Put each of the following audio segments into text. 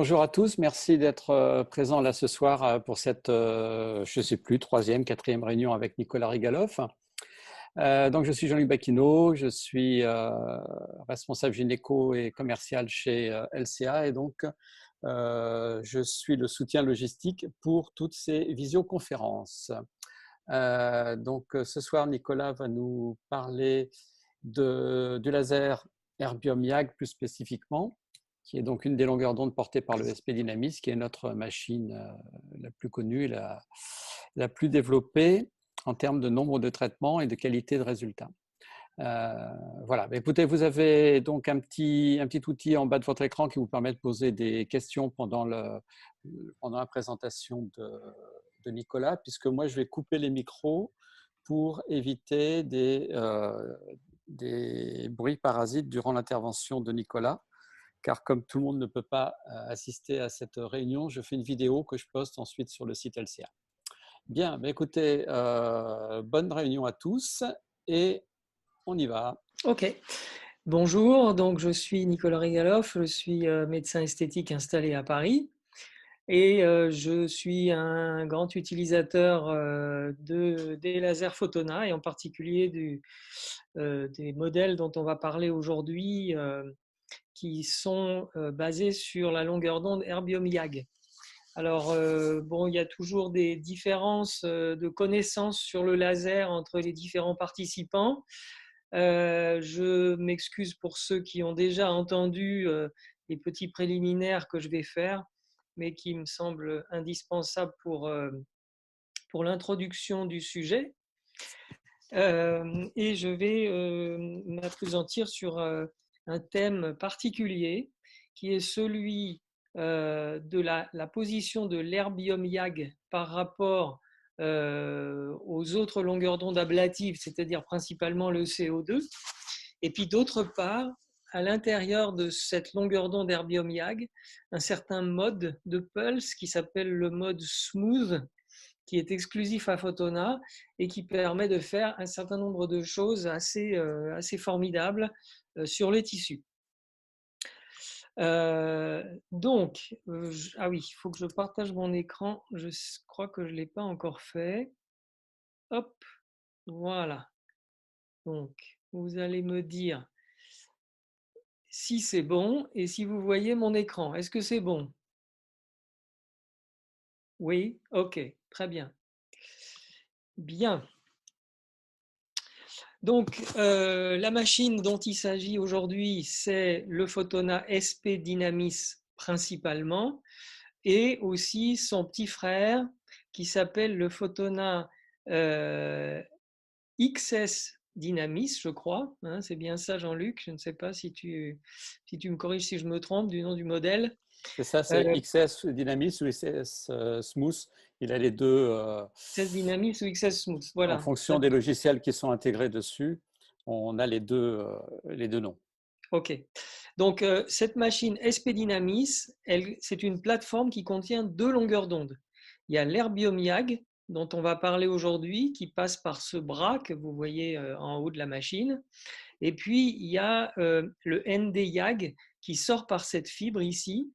Bonjour à tous, merci d'être présents là ce soir pour cette, je ne sais plus, troisième, quatrième réunion avec Nicolas Rigaloff. Donc, je suis Jean-Luc Bacchino, je suis responsable gynéco et commercial chez LCA et donc je suis le soutien logistique pour toutes ces visioconférences. Donc, ce soir, Nicolas va nous parler du laser Erbium YAG plus spécifiquement, qui est donc une des longueurs d'onde portées par le SP Dynamis, qui est notre machine la plus connue et la plus développée en termes de nombre de traitements et de qualité de résultats. Voilà, écoutez, vous avez donc un petit outil en bas de votre écran qui vous permet de poser des questions pendant la présentation de Nicolas, puisque moi je vais couper les micros pour éviter des bruits parasites durant l'intervention de Nicolas. Car comme tout le monde ne peut pas assister à cette réunion, je fais une vidéo que je poste ensuite sur le site LCA. Bien, écoutez, bonne réunion à tous et on y va. Ok. Bonjour, donc je suis Nicolas Rigaloff, je suis médecin esthétique installé à Paris et je suis un grand utilisateur des lasers Photona et en particulier des modèles dont on va parler aujourd'hui qui sont basés sur la longueur d'onde Erbium YAG. Alors, bon, il y a toujours des différences de connaissances sur le laser entre les différents participants. Je m'excuse pour ceux qui ont déjà entendu les petits préliminaires que je vais faire, mais qui me semblent indispensables pour l'introduction du sujet. Et je vais m'appesantir sur un thème particulier qui est celui de la position de l'erbium YAG par rapport aux autres longueurs d'onde ablatives, c'est-à-dire principalement le CO2. Et puis d'autre part, à l'intérieur de cette longueur d'onde Erbium YAG, un certain mode de pulse qui s'appelle le mode smooth, qui est exclusif à Photona et qui permet de faire un certain nombre de choses assez formidables sur les tissus. Donc, ah oui, il faut que je partage mon écran. Je crois que je ne l'ai pas encore fait. Hop, voilà. Donc, vous allez me dire si c'est bon et si vous voyez mon écran. Est-ce que c'est bon? Oui? Ok, très bien. Bien. Donc, la machine dont il s'agit aujourd'hui, c'est le Photona SP Dynamis principalement, et aussi son petit frère qui s'appelle le Photona XS Dynamis, je crois. Hein, c'est bien ça, Jean-Luc. Je ne sais pas si tu me corriges si je me trompe du nom du modèle. C'est ça, c'est XS Dynamis ou XS Smooth. Il a les deux XS Dynamis ou XS Smooth, en voilà. fonction des logiciels qui sont intégrés dessus. On a les deux noms. Ok. Donc, cette machine SP Dynamis, c'est une plateforme qui contient deux longueurs d'onde. Il y a l'Erbium YAG, dont on va parler aujourd'hui, qui passe par ce bras que vous voyez en haut de la machine. Et puis, il y a le ND YAG qui sort par cette fibre ici,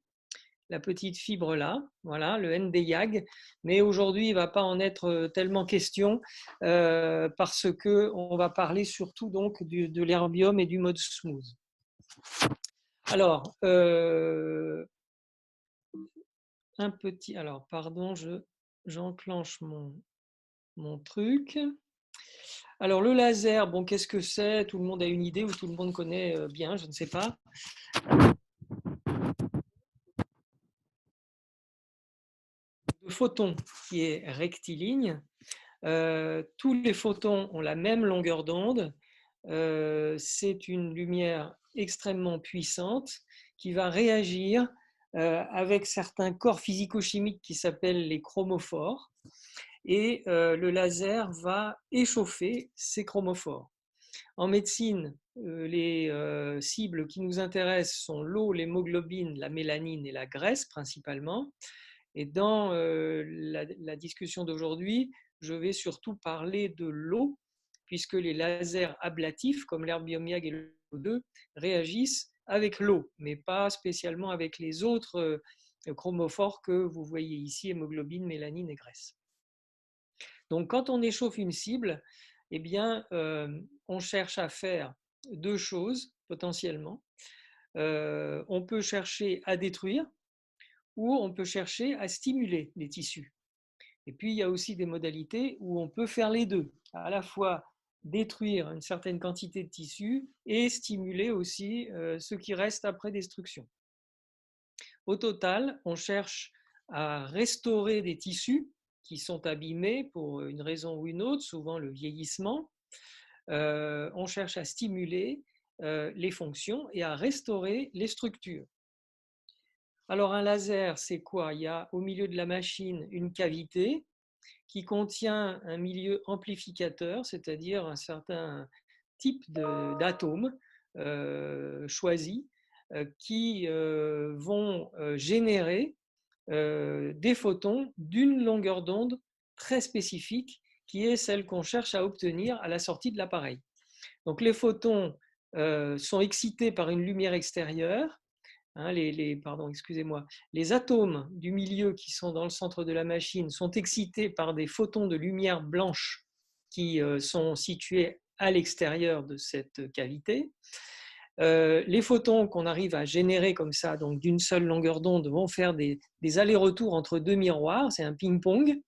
la petite fibre là, voilà, le ND YAG. Mais aujourd'hui, il ne va pas en être tellement question parce qu'on va parler surtout donc de l'Erbium et du mode smooth. Alors, alors pardon, j'enclenche mon truc. Alors le laser, bon, qu'est-ce que c'est? Tout le monde a une idée ou tout le monde connaît bien, je ne sais pas. Le photon qui est rectiligne. Tous les photons ont la même longueur d'onde. C'est une lumière extrêmement puissante qui va réagir avec certains corps physico-chimiques qui s'appellent les chromophores. Et le laser va échauffer ces chromophores. En médecine, les cibles qui nous intéressent sont l'eau, l'hémoglobine, la mélanine et la graisse principalement. Et dans la discussion d'aujourd'hui, je vais surtout parler de l'eau, puisque les lasers ablatifs, comme l'Erbium YAG et le CO2, réagissent avec l'eau, mais pas spécialement avec les autres chromophores que vous voyez ici, hémoglobine, mélanine et graisse. Donc, quand on échauffe une cible, eh bien, on cherche à faire deux choses potentiellement. On peut chercher à détruire ou on peut chercher à stimuler les tissus. Et puis, il y a aussi des modalités où on peut faire les deux, à la fois détruire une certaine quantité de tissus et stimuler aussi ce qui reste après destruction. Au total, on cherche à restaurer des tissus qui sont abîmés pour une raison ou une autre, souvent le vieillissement. On cherche à stimuler les fonctions et à restaurer les structures. Alors un laser, c'est quoi? Il y a au milieu de la machine une cavité qui contient un milieu amplificateur, c'est-à-dire un certain type d'atomes choisis qui vont générer des photons d'une longueur d'onde très spécifique qui est celle qu'on cherche à obtenir à la sortie de l'appareil. Donc les photons sont excités par une lumière extérieure. Les atomes du milieu qui sont dans le centre de la machine sont excités par des photons de lumière blanche qui sont situés à l'extérieur de cette cavité. Les photons qu'on arrive à générer comme ça, donc d'une seule longueur d'onde, vont faire des allers-retours entre deux miroirs, c'est un ping-pong,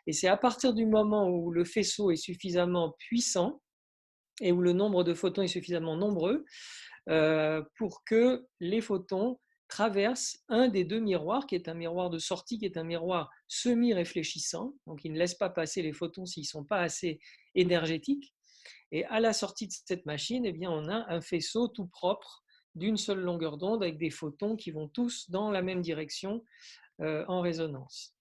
et c'est à partir du moment où le faisceau est suffisamment puissant et où le nombre de photons est suffisamment nombreux pour que les photons traversent un des deux miroirs, qui est un miroir de sortie, qui est un miroir semi-réfléchissant, donc il ne laisse pas passer les photons s'ils ne sont pas assez énergétiques. Et à la sortie de cette machine, eh bien, on a un faisceau tout propre d'une seule longueur d'onde avec des photons qui vont tous dans la même direction en résonance.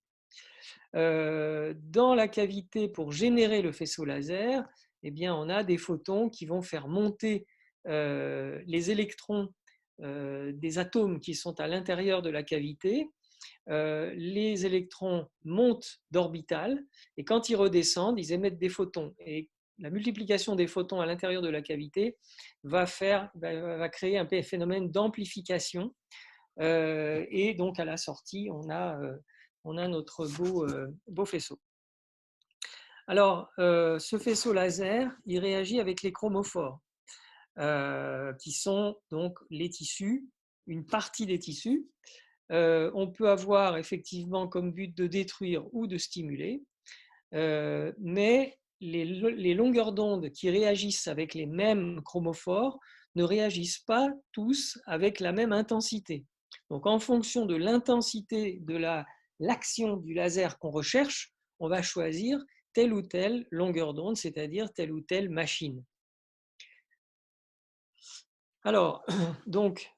Dans la cavité, pour générer le faisceau laser, eh bien, on a des photons qui vont faire monter les électrons des atomes qui sont à l'intérieur de la cavité. Les électrons montent d'orbital et quand ils redescendent, ils émettent des photons. Et la multiplication des photons à l'intérieur de la cavité va créer un phénomène d'amplification. Et donc à la sortie, on a notre beau faisceau. Alors, ce faisceau laser, il réagit avec les chromophores, qui sont donc les tissus, une partie des tissus. On peut avoir effectivement comme but de détruire ou de stimuler, mais les longueurs d'onde qui réagissent avec les mêmes chromophores ne réagissent pas tous avec la même intensité. Donc en fonction de l'intensité de l'action du laser qu'on recherche, on va choisir telle ou telle longueur d'onde, c'est-à-dire telle ou telle machine. Alors, donc,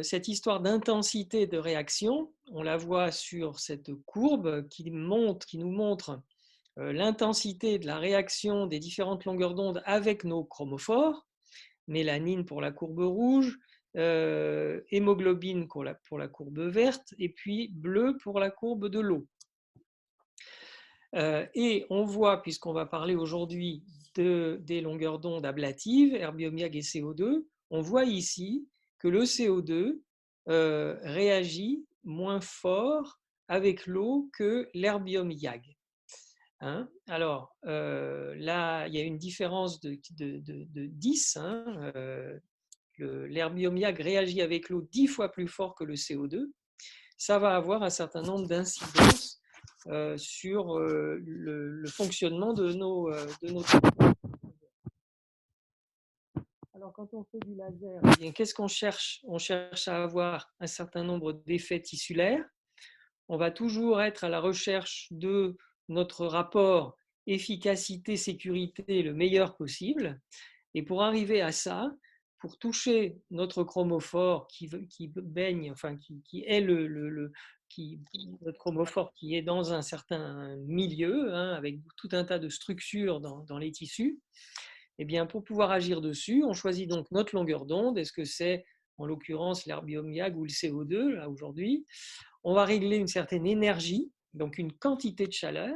cette histoire d'intensité de réaction, on la voit sur cette courbe qui nous montre l'intensité de la réaction des différentes longueurs d'onde avec nos chromophores, mélanine pour la courbe rouge, hémoglobine pour la courbe verte, et puis bleu pour la courbe de l'eau. Et on voit, puisqu'on va parler aujourd'hui des longueurs d'onde ablatives, erbium-YAG et CO2, on voit ici que le CO2 réagit moins fort avec l'eau que l'erbium-YAG. Hein? Alors, là, il y a une différence de 10. Hein? L'erbium-YAG réagit avec l'eau 10 fois plus fort que le CO2. Ça va avoir un certain nombre d'incidences sur le fonctionnement de nos Alors, quand on fait du laser, qu'est-ce qu'on cherche? On cherche à avoir un certain nombre d'effets tissulaires. On va toujours être à la recherche de notre rapport efficacité-sécurité le meilleur possible. Et pour arriver à ça, pour toucher notre chromophore qui baigne, enfin qui est notre chromophore qui est dans un certain milieu, hein, avec tout un tas de structures dans les tissus, eh bien, pour pouvoir agir dessus, on choisit donc notre longueur d'onde. Est-ce que c'est en l'occurrence l'erbium-YAG ou le CO2 là aujourd'hui? On va régler une certaine énergie, donc une quantité de chaleur.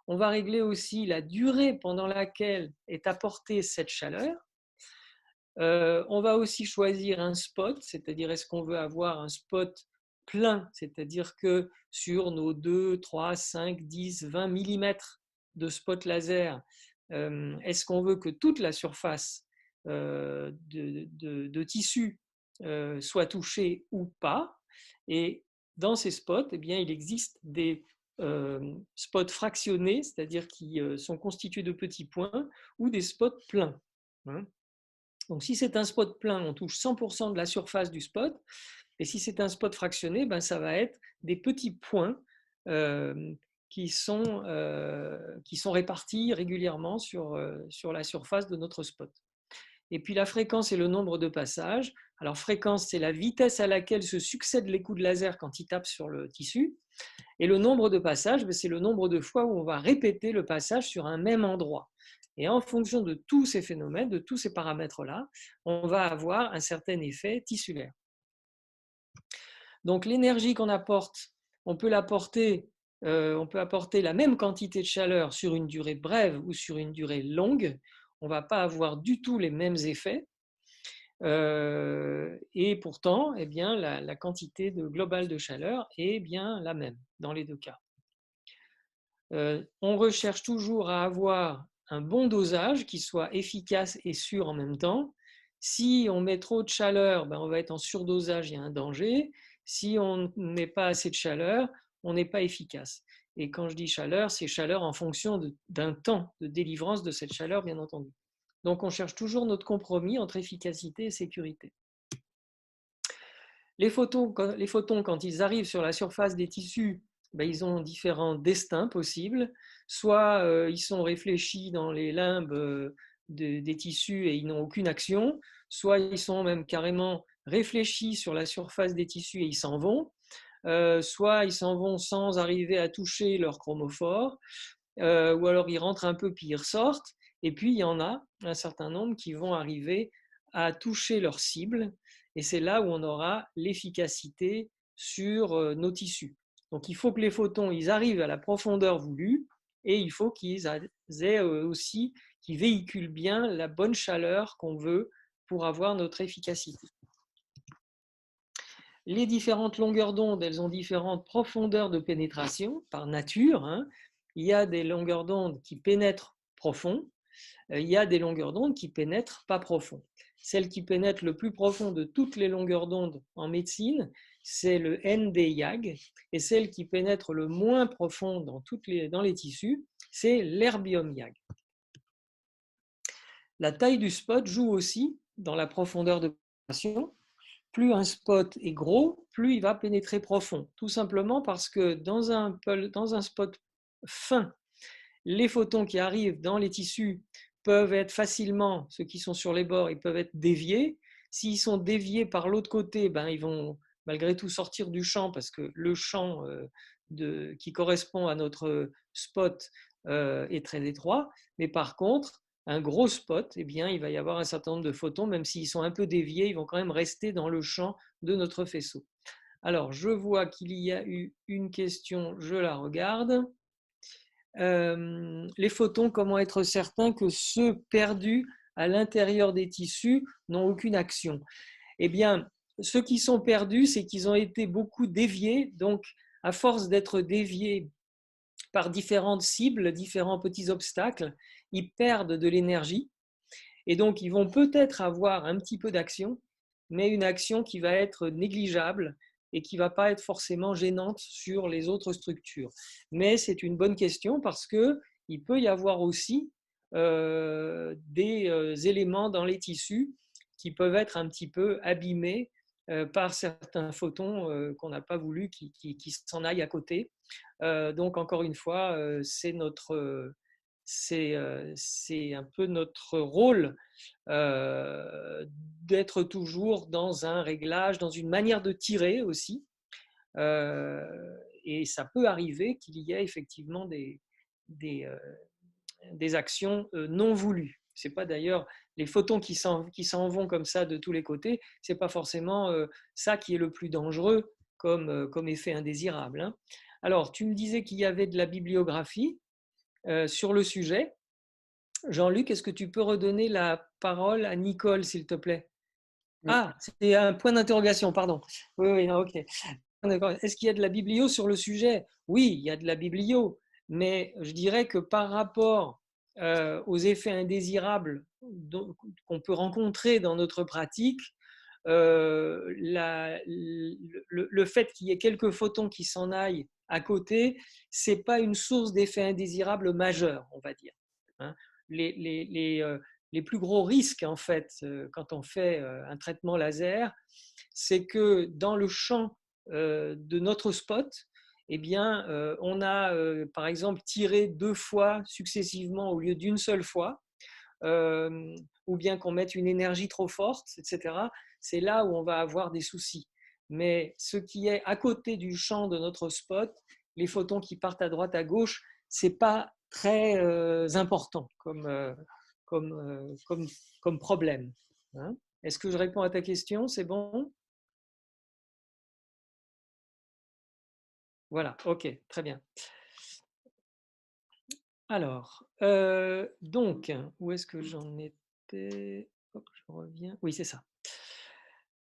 On va régler aussi la durée pendant laquelle est apportée cette chaleur. On va aussi choisir un spot, c'est-à-dire est-ce qu'on veut avoir un spot plein, c'est-à-dire que sur nos 2, 3, 5, 10, 20 millimètres de spot laser, est-ce qu'on veut que toute la surface de tissu soit touchée ou pas? Et dans ces spots, eh bien, il existe des spots fractionnés, c'est-à-dire qui sont constitués de petits points, ou des spots pleins. Hein. Donc si c'est un spot plein, on touche 100% de la surface du spot, et si c'est un spot fractionné, ben, ça va être des petits points euh, qui sont répartis régulièrement sur la surface de notre spot. Et puis la fréquence et le nombre de passages. Alors fréquence, c'est la vitesse à laquelle se succèdent les coups de laser quand ils tapent sur le tissu. Et le nombre de passages, c'est le nombre de fois où on va répéter le passage sur un même endroit. Et en fonction de tous ces phénomènes, de tous ces paramètres-là, on va avoir un certain effet tissulaire. Donc l'énergie qu'on apporte, on peut apporter la même quantité de chaleur sur une durée brève ou sur une durée longue. On ne va pas avoir du tout les mêmes effets. Et pourtant, eh bien, la quantité globale de chaleur est bien la même dans les deux cas. On recherche toujours à avoir un bon dosage qui soit efficace et sûr en même temps. Si on met trop de chaleur, ben on va être en surdosage, il y a un danger. Si on ne met pas assez de chaleur, on n'est pas efficace. Et quand je dis chaleur, c'est chaleur en fonction d'un temps de délivrance de cette chaleur, bien entendu. Donc on cherche toujours notre compromis entre efficacité et sécurité. Les photons, quand ils arrivent sur la surface des tissus, ben, ils ont différents destins possibles. Soit ils sont réfléchis dans les limbes des tissus et ils n'ont aucune action, soit ils sont même carrément réfléchis sur la surface des tissus et ils s'en vont, soit ils s'en vont sans arriver à toucher leur chromophore, ou alors ils rentrent un peu puis ils ressortent. Et puis il y en a un certain nombre qui vont arriver à toucher leur cible, et c'est là où on aura l'efficacité sur nos tissus. Donc il faut que les photons ils arrivent à la profondeur voulue, et il faut qu'ils aient aussi, qu'ils véhiculent bien la bonne chaleur qu'on veut pour avoir notre efficacité. Les différentes longueurs d'onde, elles ont différentes profondeurs de pénétration par nature. Hein. Il y a des longueurs d'onde qui pénètrent profond, il y a des longueurs d'onde qui pénètrent pas profond. Celle qui pénètre le plus profond de toutes les longueurs d'onde en médecine, c'est le ND-YAG, et celle qui pénètre le moins profond dans les tissus, c'est l'erbium-YAG. La taille du spot joue aussi dans la profondeur de pénétration. Plus un spot est gros, plus il va pénétrer profond. Tout simplement parce que dans un spot fin, les photons qui arrivent dans les tissus peuvent être facilement, ceux qui sont sur les bords, ils peuvent être déviés. S'ils sont déviés par l'autre côté, ben, ils vont malgré tout sortir du champ parce que le champ qui correspond à notre spot est très étroit. Mais par contre, un gros spot, eh bien, il va y avoir un certain nombre de photons, même s'ils sont un peu déviés, ils vont quand même rester dans le champ de notre faisceau. Alors, je vois qu'il y a eu une question, je la regarde. Les photons, comment être certain que ceux perdus à l'intérieur des tissus n'ont aucune action? Eh bien, ceux qui sont perdus, c'est qu'ils ont été beaucoup déviés. Donc, à force d'être déviés par différentes cibles, différents petits obstacles, ils perdent de l'énergie. Et donc, ils vont peut-être avoir un petit peu d'action, mais une action qui va être négligeable et qui ne va pas être forcément gênante sur les autres structures. Mais c'est une bonne question parce qu'il peut y avoir aussi des éléments dans les tissus qui peuvent être un petit peu abîmés par certains photons qu'on n'a pas voulu qui s'en aillent à côté. Donc, encore une fois, c'est un peu notre rôle d'être toujours dans un réglage, dans une manière de tirer aussi. Et ça peut arriver qu'il y ait effectivement des actions non voulues. C'est pas d'ailleurs les photons qui s'en vont comme ça de tous les côtés, c'est pas forcément ça qui est le plus dangereux comme effet indésirable. Hein. Alors, tu me disais qu'il y avait de la bibliographie sur le sujet. Jean-Luc, est-ce que tu peux redonner la parole à Nicole, s'il te plaît? Oui. Ah, c'est un point d'interrogation, pardon. Oui, oui, non, ok. d'accord. Est-ce qu'il y a de la biblio sur le sujet? Oui, il y a de la biblio, mais je dirais que par rapport aux effets indésirables qu'on peut rencontrer dans notre pratique, le fait qu'il y ait quelques photons qui s'en aillent à côté, ce n'est pas une source d'effets indésirables majeur, on va dire. Hein. Les plus gros risques, en fait, quand on fait un traitement laser, c'est que dans le champ de notre spot, eh bien, on a, par exemple, tiré 2 fois successivement au lieu d'une seule fois, ou bien qu'on mette une énergie trop forte, etc. C'est là où on va avoir des soucis. Mais ce qui est à côté du champ de notre spot, les photons qui partent à droite, à gauche, ce n'est pas très important comme problème. Hein. Est-ce que je réponds à ta question? C'est bon? Voilà, ok, très bien. Alors, donc, où est-ce que j'en étais? Hop, je reviens. Oui, c'est ça.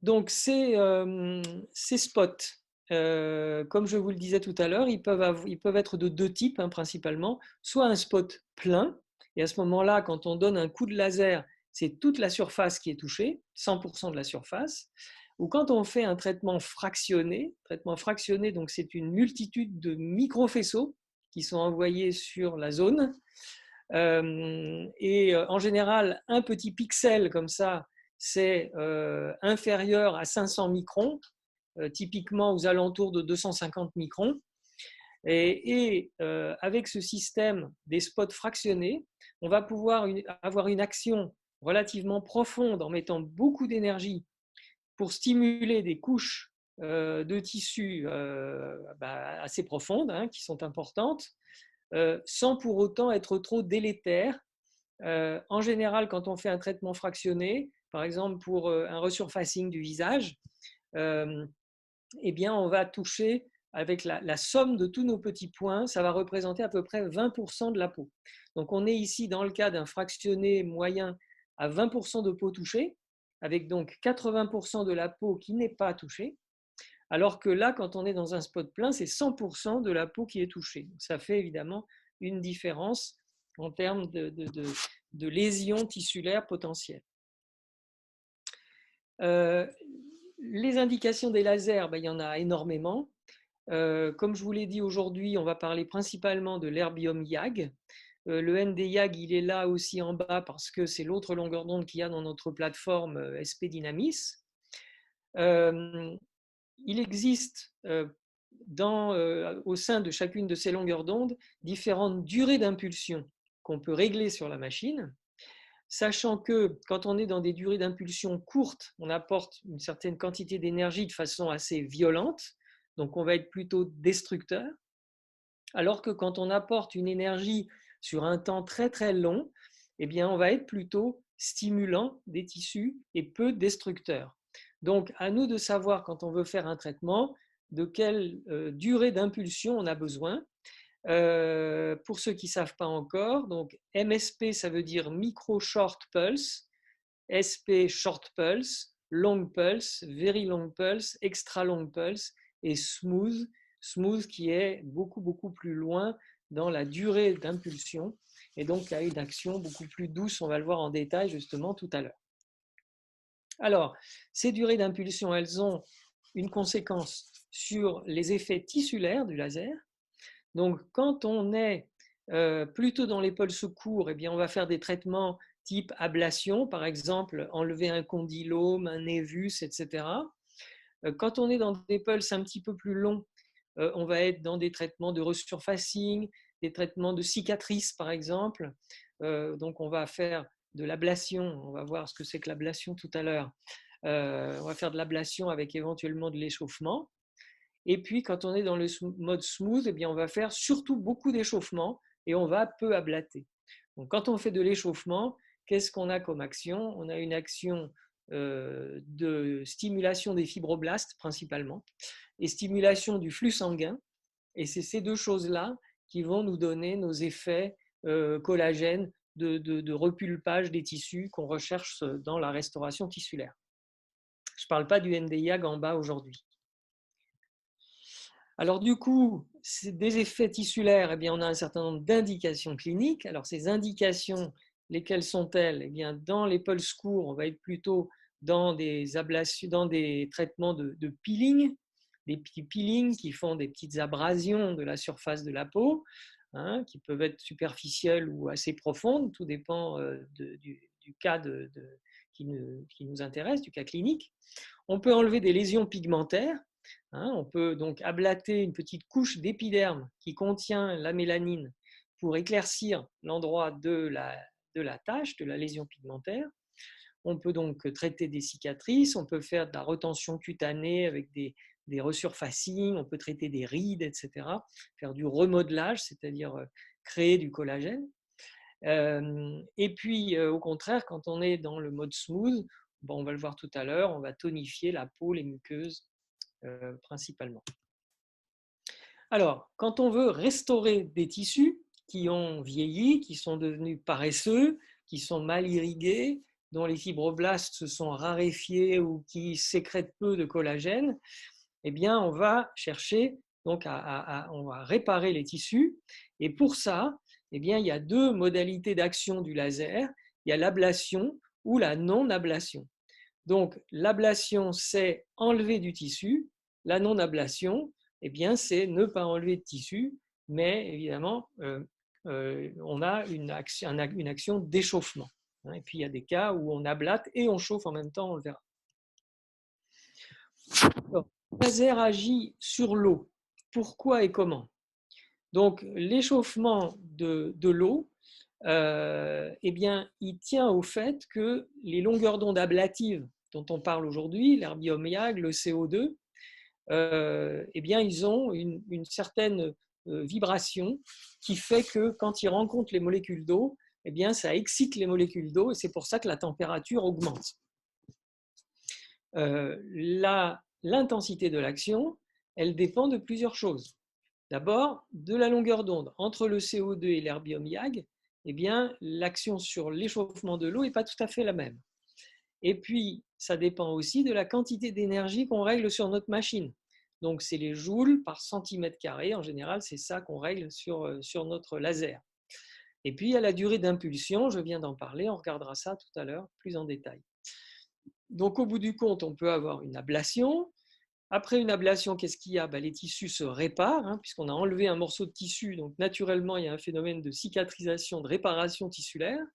Donc, ces spots, comme je vous le disais tout à l'heure, ils peuvent être de 2 types, hein, principalement. Soit un spot plein, et à ce moment-là, quand on donne un coup de laser, c'est toute la surface qui est touchée, 100% de la surface. Ou quand on fait un traitement fractionné, donc c'est une multitude de micro-faisceaux qui sont envoyés sur la zone. Et en général, un petit pixel comme ça, c'est inférieur à 500 microns, typiquement aux alentours de 250 microns. Et avec ce système des spots fractionnés, on va pouvoir avoir une action relativement profonde en mettant beaucoup d'énergie pour stimuler des couches de tissus assez profondes, hein, qui sont importantes, sans pour autant être trop délétère. En général, quand on fait un traitement fractionné, par exemple pour un resurfacing du visage, eh bien, on va toucher avec la somme de tous nos petits points, ça va représenter à peu près 20% de la peau. Donc, on est ici dans le cas d'un fractionné moyen à 20% de peau touchée, avec donc 80% de la peau qui n'est pas touchée, alors que là, quand on est dans un spot plein, c'est 100% de la peau qui est touchée. Donc, ça fait évidemment une différence en termes de lésions tissulaires potentielles. Les indications des lasers, il y en a énormément. Comme je vous l'ai dit aujourd'hui, on va parler principalement de l'herbium YAG. Le ND YAG, il est là aussi en bas parce que c'est l'autre longueur d'onde qu'il y a dans notre plateforme SP Dynamis. Il existe au sein de chacune de ces longueurs d'onde différentes durées d'impulsion qu'on peut régler sur la machine, sachant que quand on est dans des durées d'impulsion courtes, on apporte une certaine quantité d'énergie de façon assez violente, donc on va être plutôt destructeur, alors que quand on apporte une énergie sur un temps très très long, eh bien on va être plutôt stimulant des tissus et peu destructeur. Donc à nous de savoir quand on veut faire un traitement de quelle durée d'impulsion on a besoin. Pour ceux qui ne savent pas encore, donc MSP ça veut dire micro short pulse, SP short pulse, long pulse, very long pulse, extra long pulse et smooth qui est beaucoup beaucoup plus loin dans la durée d'impulsion et donc a une action beaucoup plus douce, on va le voir en détail justement tout à l'heure. Alors, ces durées d'impulsion, elles ont une conséquence sur les effets tissulaires du laser. Donc, quand on est plutôt dans les pulses courts, eh bien, on va faire des traitements type ablation, par exemple, enlever un condylome, un névus, etc. Quand on est dans des pulses un petit peu plus longs, on va être dans des traitements de resurfacing, des traitements de cicatrices, par exemple. Donc, on va faire de l'ablation. On va voir ce que c'est que l'ablation tout à l'heure. On va faire de l'ablation avec éventuellement de l'échauffement. Et puis, quand on est dans le mode smooth, eh bien, on va faire surtout beaucoup d'échauffement et on va peu ablater. Donc, quand on fait de l'échauffement, qu'est-ce qu'on a comme action? On a une action de stimulation des fibroblastes principalement et stimulation du flux sanguin. Et c'est ces deux choses-là qui vont nous donner nos effets collagènes de repulpage des tissus qu'on recherche dans la restauration tissulaire. Je ne parle pas du NDIAG en bas aujourd'hui. Alors du coup, des effets tissulaires, eh bien, on a un certain nombre d'indications cliniques. Alors ces indications, lesquelles sont-elles? Eh bien, dans les pulse courts, on va être plutôt dans des ablations, dans des traitements de peeling, des petits peelings qui font des petites abrasions de la surface de la peau, hein, qui peuvent être superficielles ou assez profondes, tout dépend du cas qui nous intéresse, du cas clinique. On peut enlever des lésions pigmentaires. Hein, on peut donc ablater une petite couche d'épiderme qui contient la mélanine pour éclaircir l'endroit de la tache, de la lésion pigmentaire. On peut donc traiter des cicatrices, on peut faire de la retention cutanée avec des resurfacing, on peut traiter des rides, etc. Faire du remodelage, c'est-à-dire créer du collagène. Et puis, au contraire, quand on est dans le mode smooth, bon, on va le voir tout à l'heure, on va tonifier la peau, les muqueuses principalement. Alors, quand on veut restaurer des tissus qui ont vieilli, qui sont devenus paresseux, qui sont mal irrigués, dont les fibroblastes se sont raréfiés ou qui sécrètent peu de collagène, eh bien, on va chercher, donc on va réparer les tissus. Et pour ça, eh bien, il y a deux modalités d'action du laser. Il y a l'ablation ou la non-ablation. Donc, l'ablation, c'est enlever du tissu. La non-ablation, eh bien, c'est ne pas enlever de tissu, mais évidemment, on a une action d'échauffement. Et puis, il y a des cas où on ablate et on chauffe en même temps, on le verra. Alors, le laser agit sur l'eau. Pourquoi et comment? Donc, l'échauffement de l'eau, eh bien, il tient au fait que les longueurs d'onde ablatives dont on parle aujourd'hui, l'herbium YAG, le CO2, eh bien, ils ont une certaine vibration qui fait que quand ils rencontrent les molécules d'eau, eh bien, ça excite les molécules d'eau et c'est pour ça que la température augmente. L'intensité de l'action, elle dépend de plusieurs choses. D'abord, de la longueur d'onde. Entre le CO2 et l'herbium YAG, eh bien, l'action sur l'échauffement de l'eau n'est pas tout à fait la même. Et puis, ça dépend aussi de la quantité d'énergie qu'on règle sur notre machine. Donc, c'est les joules par centimètre carré. En général, c'est ça qu'on règle sur notre laser. Et puis, il y a la durée d'impulsion. Je viens d'en parler. On regardera ça tout à l'heure plus en détail. Donc, au bout du compte, on peut avoir une ablation. Après une ablation, qu'est-ce qu'il y a? Les tissus se réparent, hein, puisqu'on a enlevé un morceau de tissu. Donc, naturellement, il y a un phénomène de cicatrisation, de réparation tissulaire.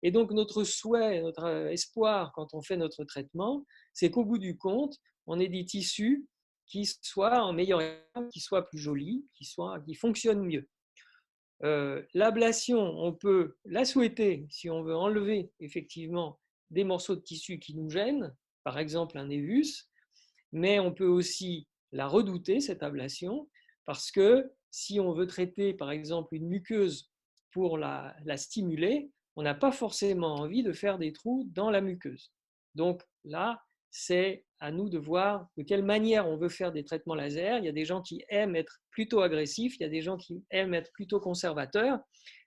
Et donc, notre souhait, notre espoir quand on fait notre traitement, c'est qu'au bout du compte, on ait des tissus qui soient en meilleur état, qui soient plus jolis, qui fonctionnent mieux. L'ablation, on peut la souhaiter si on veut enlever effectivement des morceaux de tissu qui nous gênent, par exemple un névus, mais on peut aussi la redouter, cette ablation, parce que si on veut traiter par exemple une muqueuse pour la stimuler, on n'a pas forcément envie de faire des trous dans la muqueuse. Donc là, c'est à nous de voir de quelle manière on veut faire des traitements laser. Il y a des gens qui aiment être plutôt agressifs, il y a des gens qui aiment être plutôt conservateurs.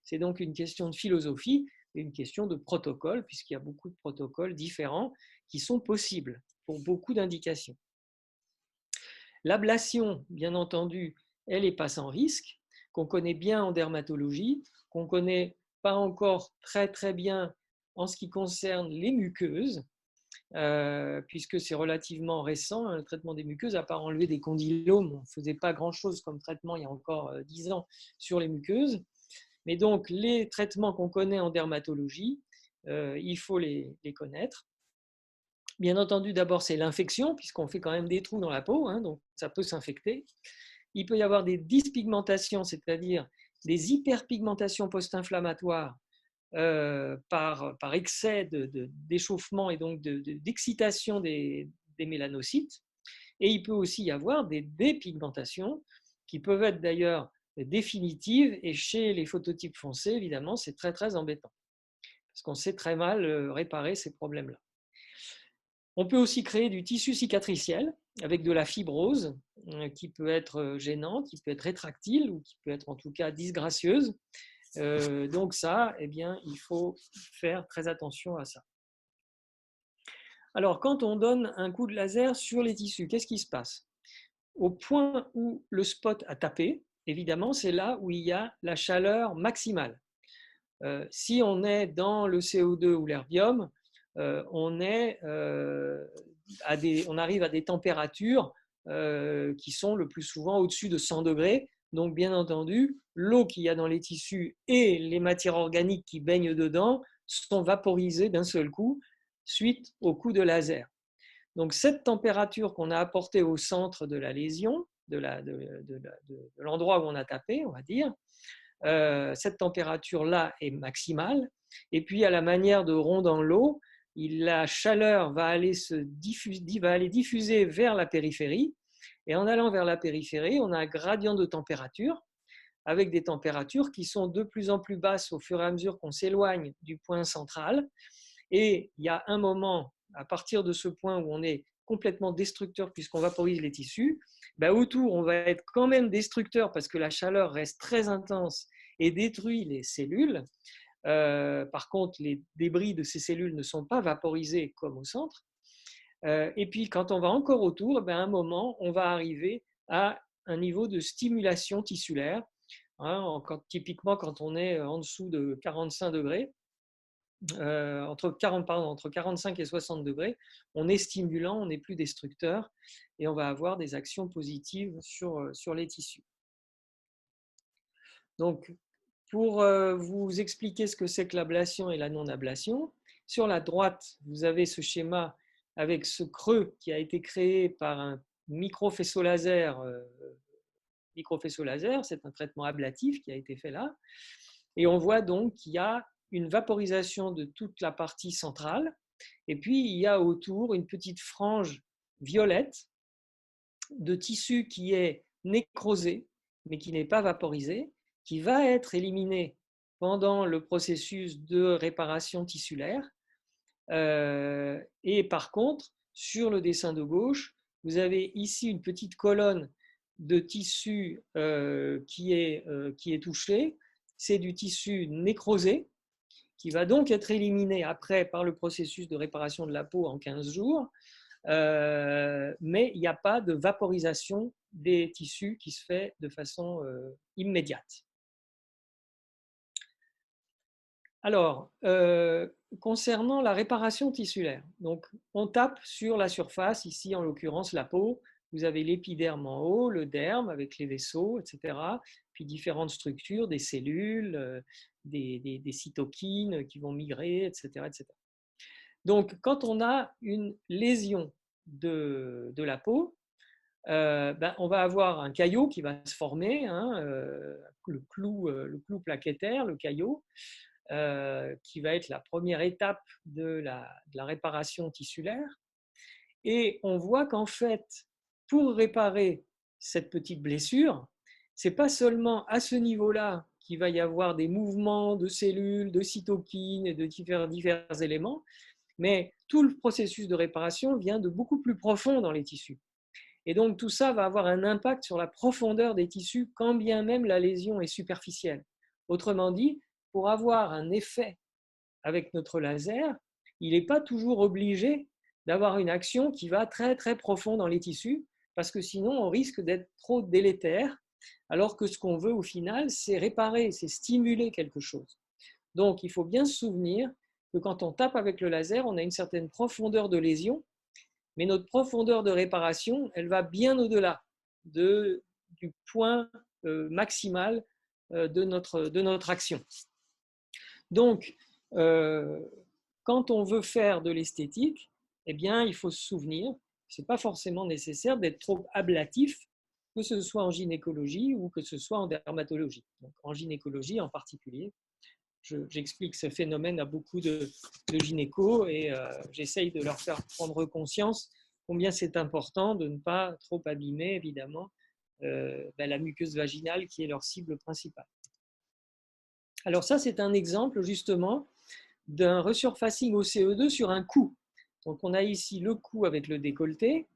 C'est donc une question de philosophie et une question de protocole, puisqu'il y a beaucoup de protocoles différents qui sont possibles pour beaucoup d'indications. L'ablation, bien entendu, elle n'est pas sans risque, qu'on connaît bien en dermatologie, qu'on ne connaît pas encore très très bien en ce qui concerne les muqueuses, puisque c'est relativement récent, hein, le traitement des muqueuses, à part enlever des condylomes, on ne faisait pas grand-chose comme traitement il y a encore 10 ans sur les muqueuses. Mais donc, les traitements qu'on connaît en dermatologie, il faut les connaître. Bien entendu, d'abord, c'est l'infection, puisqu'on fait quand même des trous dans la peau, hein, donc ça peut s'infecter. Il peut y avoir des dyspigmentations, c'est-à-dire des hyperpigmentations post-inflammatoires par excès d'échauffement et donc d'excitation des mélanocytes. Et il peut aussi y avoir des dépigmentations qui peuvent être d'ailleurs définitives. Et chez les phototypes foncés, évidemment, c'est très, très embêtant parce qu'on sait très mal réparer ces problèmes-là. On peut aussi créer du tissu cicatriciel avec de la fibrose qui peut être gênante, qui peut être rétractile ou qui peut être en tout cas disgracieuse. Donc ça, eh bien, il faut faire très attention à ça. Alors, quand on donne un coup de laser sur les tissus, qu'est-ce qui se passe? au point où le spot a tapé, évidemment, c'est là où il y a la chaleur maximale. Si on est dans le CO2 ou l'herbium, on arrive à des températures qui sont le plus souvent au-dessus de 100 degrés. Donc, bien entendu, l'eau qu'il y a dans les tissus et les matières organiques qui baignent dedans sont vaporisées d'un seul coup suite au coup de laser. Donc, cette température qu'on a apportée au centre de la lésion, de l'endroit où on a tapé, on va dire, cette température-là est maximale. Et puis, à la manière de rond dans l'eau, la chaleur va aller diffuser vers la périphérie. Et en allant vers la périphérie, on a un gradient de température avec des températures qui sont de plus en plus basses au fur et à mesure qu'on s'éloigne du point central. Et il y a un moment, à partir de ce point où on est complètement destructeur puisqu'on vaporise les tissus, autour, on va être quand même destructeur parce que la chaleur reste très intense et détruit les cellules. Par contre, les débris de ces cellules ne sont pas vaporisés comme au centre. Et puis, quand on va encore autour, à un moment, on va arriver à un niveau de stimulation tissulaire. Typiquement, quand on est en dessous de 45 degrés, entre 45 et 60 degrés, on est stimulant, on n'est plus destructeur et on va avoir des actions positives sur les tissus. Donc, pour vous expliquer ce que c'est que l'ablation et la non-ablation, sur la droite, vous avez ce schéma avec ce creux qui a été créé par un microfaisceau laser. C'est un traitement ablatif qui a été fait là. Et on voit donc qu'il y a une vaporisation de toute la partie centrale. Et puis, il y a autour une petite frange violette de tissu qui est nécrosé, mais qui n'est pas vaporisé, qui va être éliminé pendant le processus de réparation tissulaire. Et par contre, sur le dessin de gauche, vous avez ici une petite colonne de tissu qui est touché. C'est du tissu nécrosé qui va donc être éliminé après par le processus de réparation de la peau en 15 jours. Mais il n'y a pas de vaporisation des tissus qui se fait de façon immédiate. Alors, concernant la réparation tissulaire, donc on tape sur la surface, ici en l'occurrence la peau, vous avez l'épiderme en haut, le derme avec les vaisseaux, etc., puis différentes structures, des cellules, des cytokines qui vont migrer, etc., etc. Donc, quand on a une lésion de la peau, on va avoir un caillot qui va se former, le clou plaquettaire, le caillot, qui va être la première étape de la réparation tissulaire. Et on voit qu'en fait, pour réparer cette petite blessure, ce n'est pas seulement à ce niveau-là qu'il va y avoir des mouvements de cellules, de cytokines et de divers éléments, mais tout le processus de réparation vient de beaucoup plus profond dans les tissus. Et donc tout ça va avoir un impact sur la profondeur des tissus, quand bien même la lésion est superficielle. Autrement dit, pour avoir un effet avec notre laser, il n'est pas toujours obligé d'avoir une action qui va très très profond dans les tissus, parce que sinon on risque d'être trop délétère, alors que ce qu'on veut au final, c'est réparer, c'est stimuler quelque chose. Donc il faut bien se souvenir que quand on tape avec le laser, on a une certaine profondeur de lésion, mais notre profondeur de réparation, elle va bien au-delà du point maximal de notre action. Donc, quand on veut faire de l'esthétique, eh bien, il faut se souvenir, ce n'est pas forcément nécessaire d'être trop ablatif, que ce soit en gynécologie ou que ce soit en dermatologie. Donc, en gynécologie en particulier, j'explique ce phénomène à beaucoup de gynécos et j'essaye de leur faire prendre conscience combien c'est important de ne pas trop abîmer, évidemment, la muqueuse vaginale qui est leur cible principale. Alors ça, c'est un exemple justement d'un resurfacing au CO2 sur un cou. Donc on a ici le cou avec le décolleté.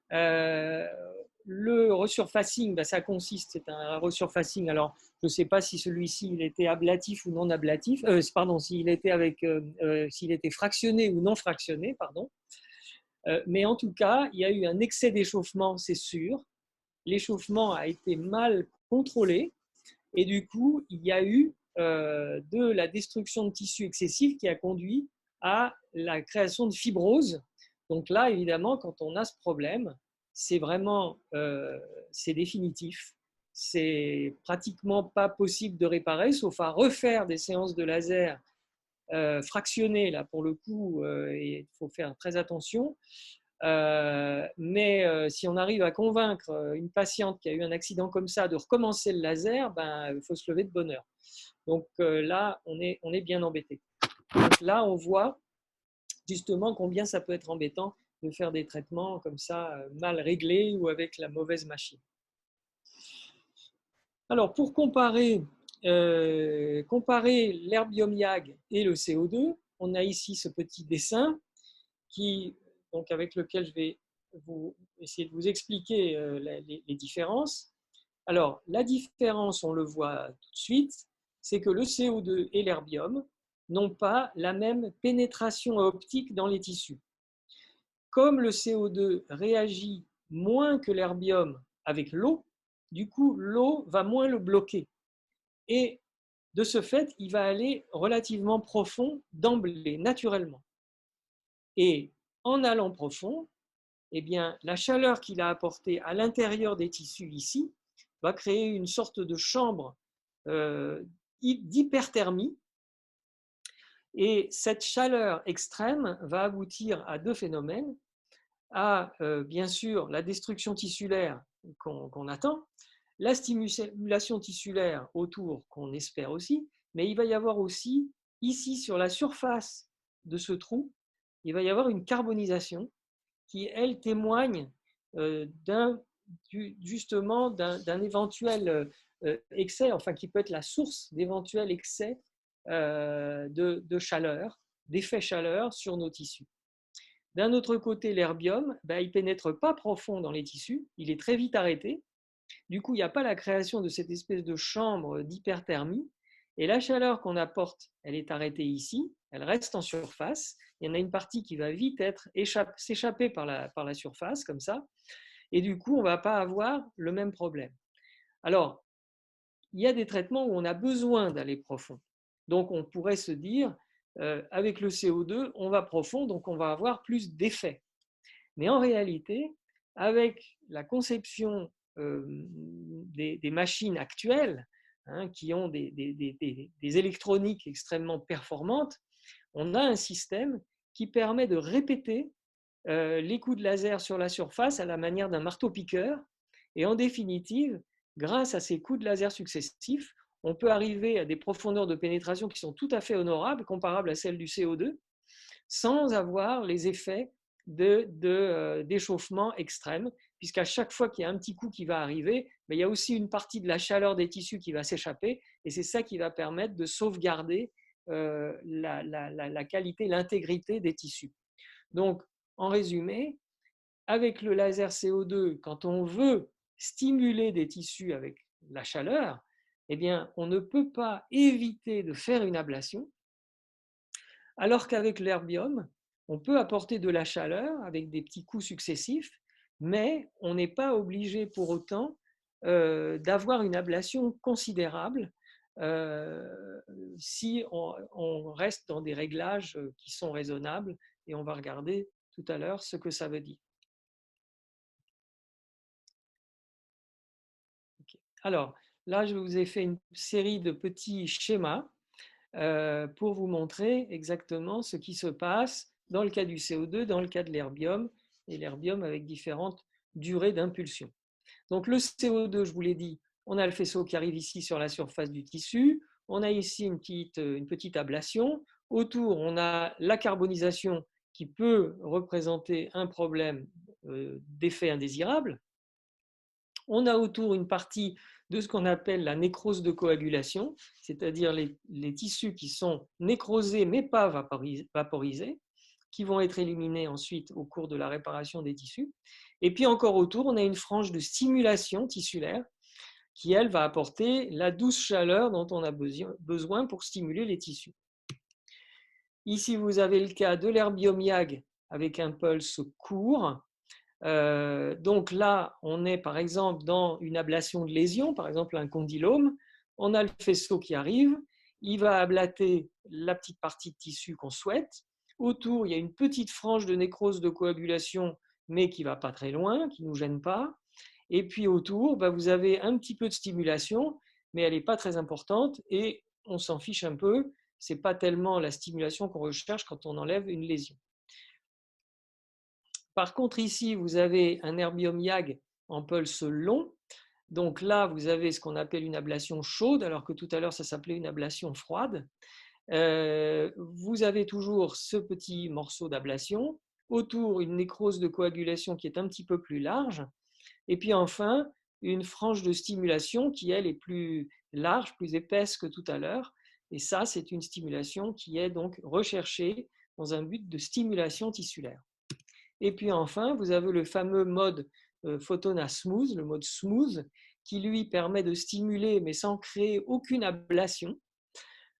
Le resurfacing, ça consiste, c'est un resurfacing. Alors, je ne sais pas si celui-ci il était ablatif ou non ablatif. S'il était fractionné ou non fractionné, pardon. Mais en tout cas, il y a eu un excès d'échauffement, c'est sûr. l'échauffement a été mal contrôlé et du coup, il y a eu de la destruction de tissus excessifs qui a conduit à la création de fibrose. Donc là, évidemment, quand on a ce problème, c'est vraiment c'est définitif. C'est pratiquement pas possible de réparer, sauf à refaire des séances de laser fractionnées. Là, pour le coup, il faut faire très attention. Mais si on arrive à convaincre une patiente qui a eu un accident comme ça de recommencer le laser, ben, il faut se lever de bonne heure. Donc là, on est bien embêté. Donc là, on voit justement combien ça peut être embêtant de faire des traitements comme ça, mal réglés ou avec la mauvaise machine. Alors, pour comparer l'herbium YAG et le CO2, on a ici ce petit dessin donc avec lequel je vais essayer de vous expliquer les différences. Alors, la différence, on le voit tout de suite, c'est que le CO2 et l'herbium n'ont pas la même pénétration optique dans les tissus. Comme le CO2 réagit moins que l'herbium avec l'eau, du coup, l'eau va moins le bloquer. Et de ce fait, il va aller relativement profond d'emblée, naturellement. Et en allant profond, eh bien, la chaleur qu'il a apportée à l'intérieur des tissus ici va créer une sorte de chambre d'hyperthermie. Et cette chaleur extrême va aboutir à deux phénomènes, à bien sûr la destruction tissulaire qu'on attend, la stimulation tissulaire autour qu'on espère aussi, mais il va y avoir aussi ici sur la surface de ce trou, il va y avoir une carbonisation qui, elle, témoigne justement d'un éventuel excès, enfin qui peut être la source d'éventuels excès de chaleur, d'effet chaleur sur nos tissus. D'un autre côté, l'herbium, ben, il ne pénètre pas profond dans les tissus, il est très vite arrêté. Du coup, il n'y a pas la création de cette espèce de chambre d'hyperthermie. Et la chaleur qu'on apporte, elle est arrêtée ici, elle reste en surface. Il y en a une partie qui va vite s'échapper par la surface, comme ça. Et du coup, on ne va pas avoir le même problème. Alors, il y a des traitements où on a besoin d'aller profond. Donc, on pourrait se dire, avec le CO2, on va profond, donc on va avoir plus d'effets. Mais en réalité, avec la conception des machines actuelles, hein, qui ont des électroniques extrêmement performantes, on a un système qui permet de répéter les coups de laser sur la surface à la manière d'un marteau-piqueur. Et en définitive, grâce à ces coups de laser successifs, on peut arriver à des profondeurs de pénétration qui sont tout à fait honorables, comparables à celles du CO2, sans avoir les effets d'échauffement extrême, puisqu'à chaque fois qu'il y a un petit coup qui va arriver, il y a aussi une partie de la chaleur des tissus qui va s'échapper, et c'est ça qui va permettre de sauvegarder la qualité, l'intégrité des tissus. Donc, en résumé, avec le laser CO2, quand on veut stimuler des tissus avec la chaleur, eh bien, on ne peut pas éviter de faire une ablation, alors qu'avec l'herbium, on peut apporter de la chaleur avec des petits coups successifs, mais on n'est pas obligé pour autant d'avoir une ablation considérable si on reste dans des réglages qui sont raisonnables, et on va regarder tout à l'heure ce que ça veut dire. Okay. Alors, là, je vous ai fait une série de petits schémas pour vous montrer exactement ce qui se passe dans le cas du CO2, dans le cas de l'herbium, et l'herbium avec différentes durées d'impulsion. Donc le CO2, je vous l'ai dit, on a le faisceau qui arrive ici sur la surface du tissu, on a ici une petite ablation, autour on a la carbonisation qui peut représenter un problème d'effet indésirable, on a autour une partie de ce qu'on appelle la nécrose de coagulation, c'est-à-dire les tissus qui sont nécrosés mais pas vaporisés, qui vont être éliminés ensuite au cours de la réparation des tissus. Et puis encore autour, on a une frange de stimulation tissulaire qui, elle, va apporter la douce chaleur dont on a besoin pour stimuler les tissus. Ici, vous avez le cas de l'herbium YAG avec un pulse court, Donc là, on est par exemple dans une ablation de lésion, par exemple un condylome. On a le faisceau qui arrive, il va ablater la petite partie de tissu qu'on souhaite. Autour, il y a une petite frange de nécrose de coagulation, mais qui ne va pas très loin, qui ne nous gêne pas. Et puis autour, vous avez un petit peu de stimulation, mais elle n'est pas très importante et on s'en fiche un peu. Ce n'est pas tellement la stimulation qu'on recherche quand on enlève une lésion. Par contre, ici, vous avez un herbium YAG en pulse long. Donc là, vous avez ce qu'on appelle une ablation chaude, alors que tout à l'heure, ça s'appelait une ablation froide. Vous avez toujours ce petit morceau d'ablation. Autour, une nécrose de coagulation qui est un petit peu plus large. Et puis enfin, une frange de stimulation qui, elle, est plus large, plus épaisse que tout à l'heure. Et ça, c'est une stimulation qui est donc recherchée dans un but de stimulation tissulaire. Et puis enfin, vous avez le fameux mode Photona Smooth, le mode smooth, qui lui permet de stimuler, mais sans créer aucune ablation.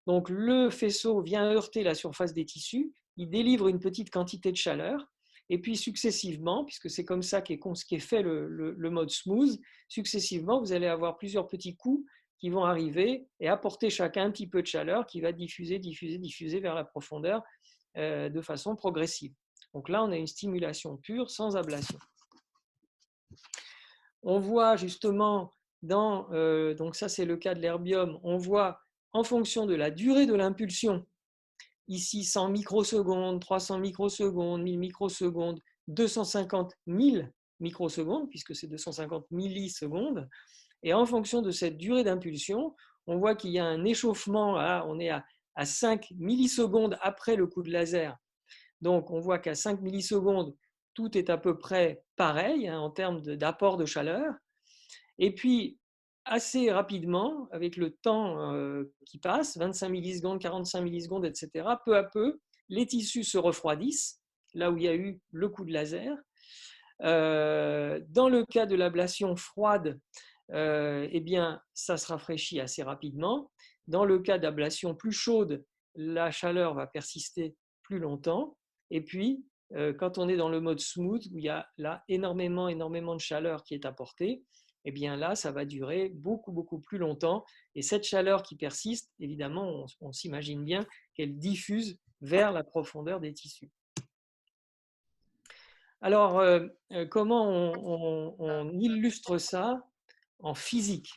Donc le faisceau vient heurter la surface des tissus, il délivre une petite quantité de chaleur, et puis successivement, puisque c'est comme ça qu'est fait le mode smooth, successivement, vous allez avoir plusieurs petits coups qui vont arriver et apporter chacun un petit peu de chaleur qui va diffuser vers la profondeur de façon progressive. Donc là, on a une stimulation pure sans ablation. On voit justement, donc ça c'est le cas de l'herbium, on voit en fonction de la durée de l'impulsion, ici 100 microsecondes, 300 microsecondes, 1000 microsecondes, 250 000 microsecondes, puisque c'est 250 millisecondes, et en fonction de cette durée d'impulsion, on voit qu'il y a un échauffement, là, on est à 5 millisecondes après le coup de laser. Donc on voit qu'à 5 millisecondes, tout est à peu près pareil en termes d'apport de chaleur. Et puis, assez rapidement, avec le temps qui passe, 25 millisecondes, 45 millisecondes, etc., peu à peu, les tissus se refroidissent, là où il y a eu le coup de laser. Dans le cas de l'ablation froide, eh bien, ça se rafraîchit assez rapidement. Dans le cas d'ablation plus chaude, la chaleur va persister plus longtemps. Et puis, quand on est dans le mode smooth, où il y a là énormément de chaleur qui est apportée, eh bien là, ça va durer beaucoup plus longtemps. Et cette chaleur qui persiste, évidemment, on s'imagine bien qu'elle diffuse vers la profondeur des tissus. Alors, comment on illustre ça en physique?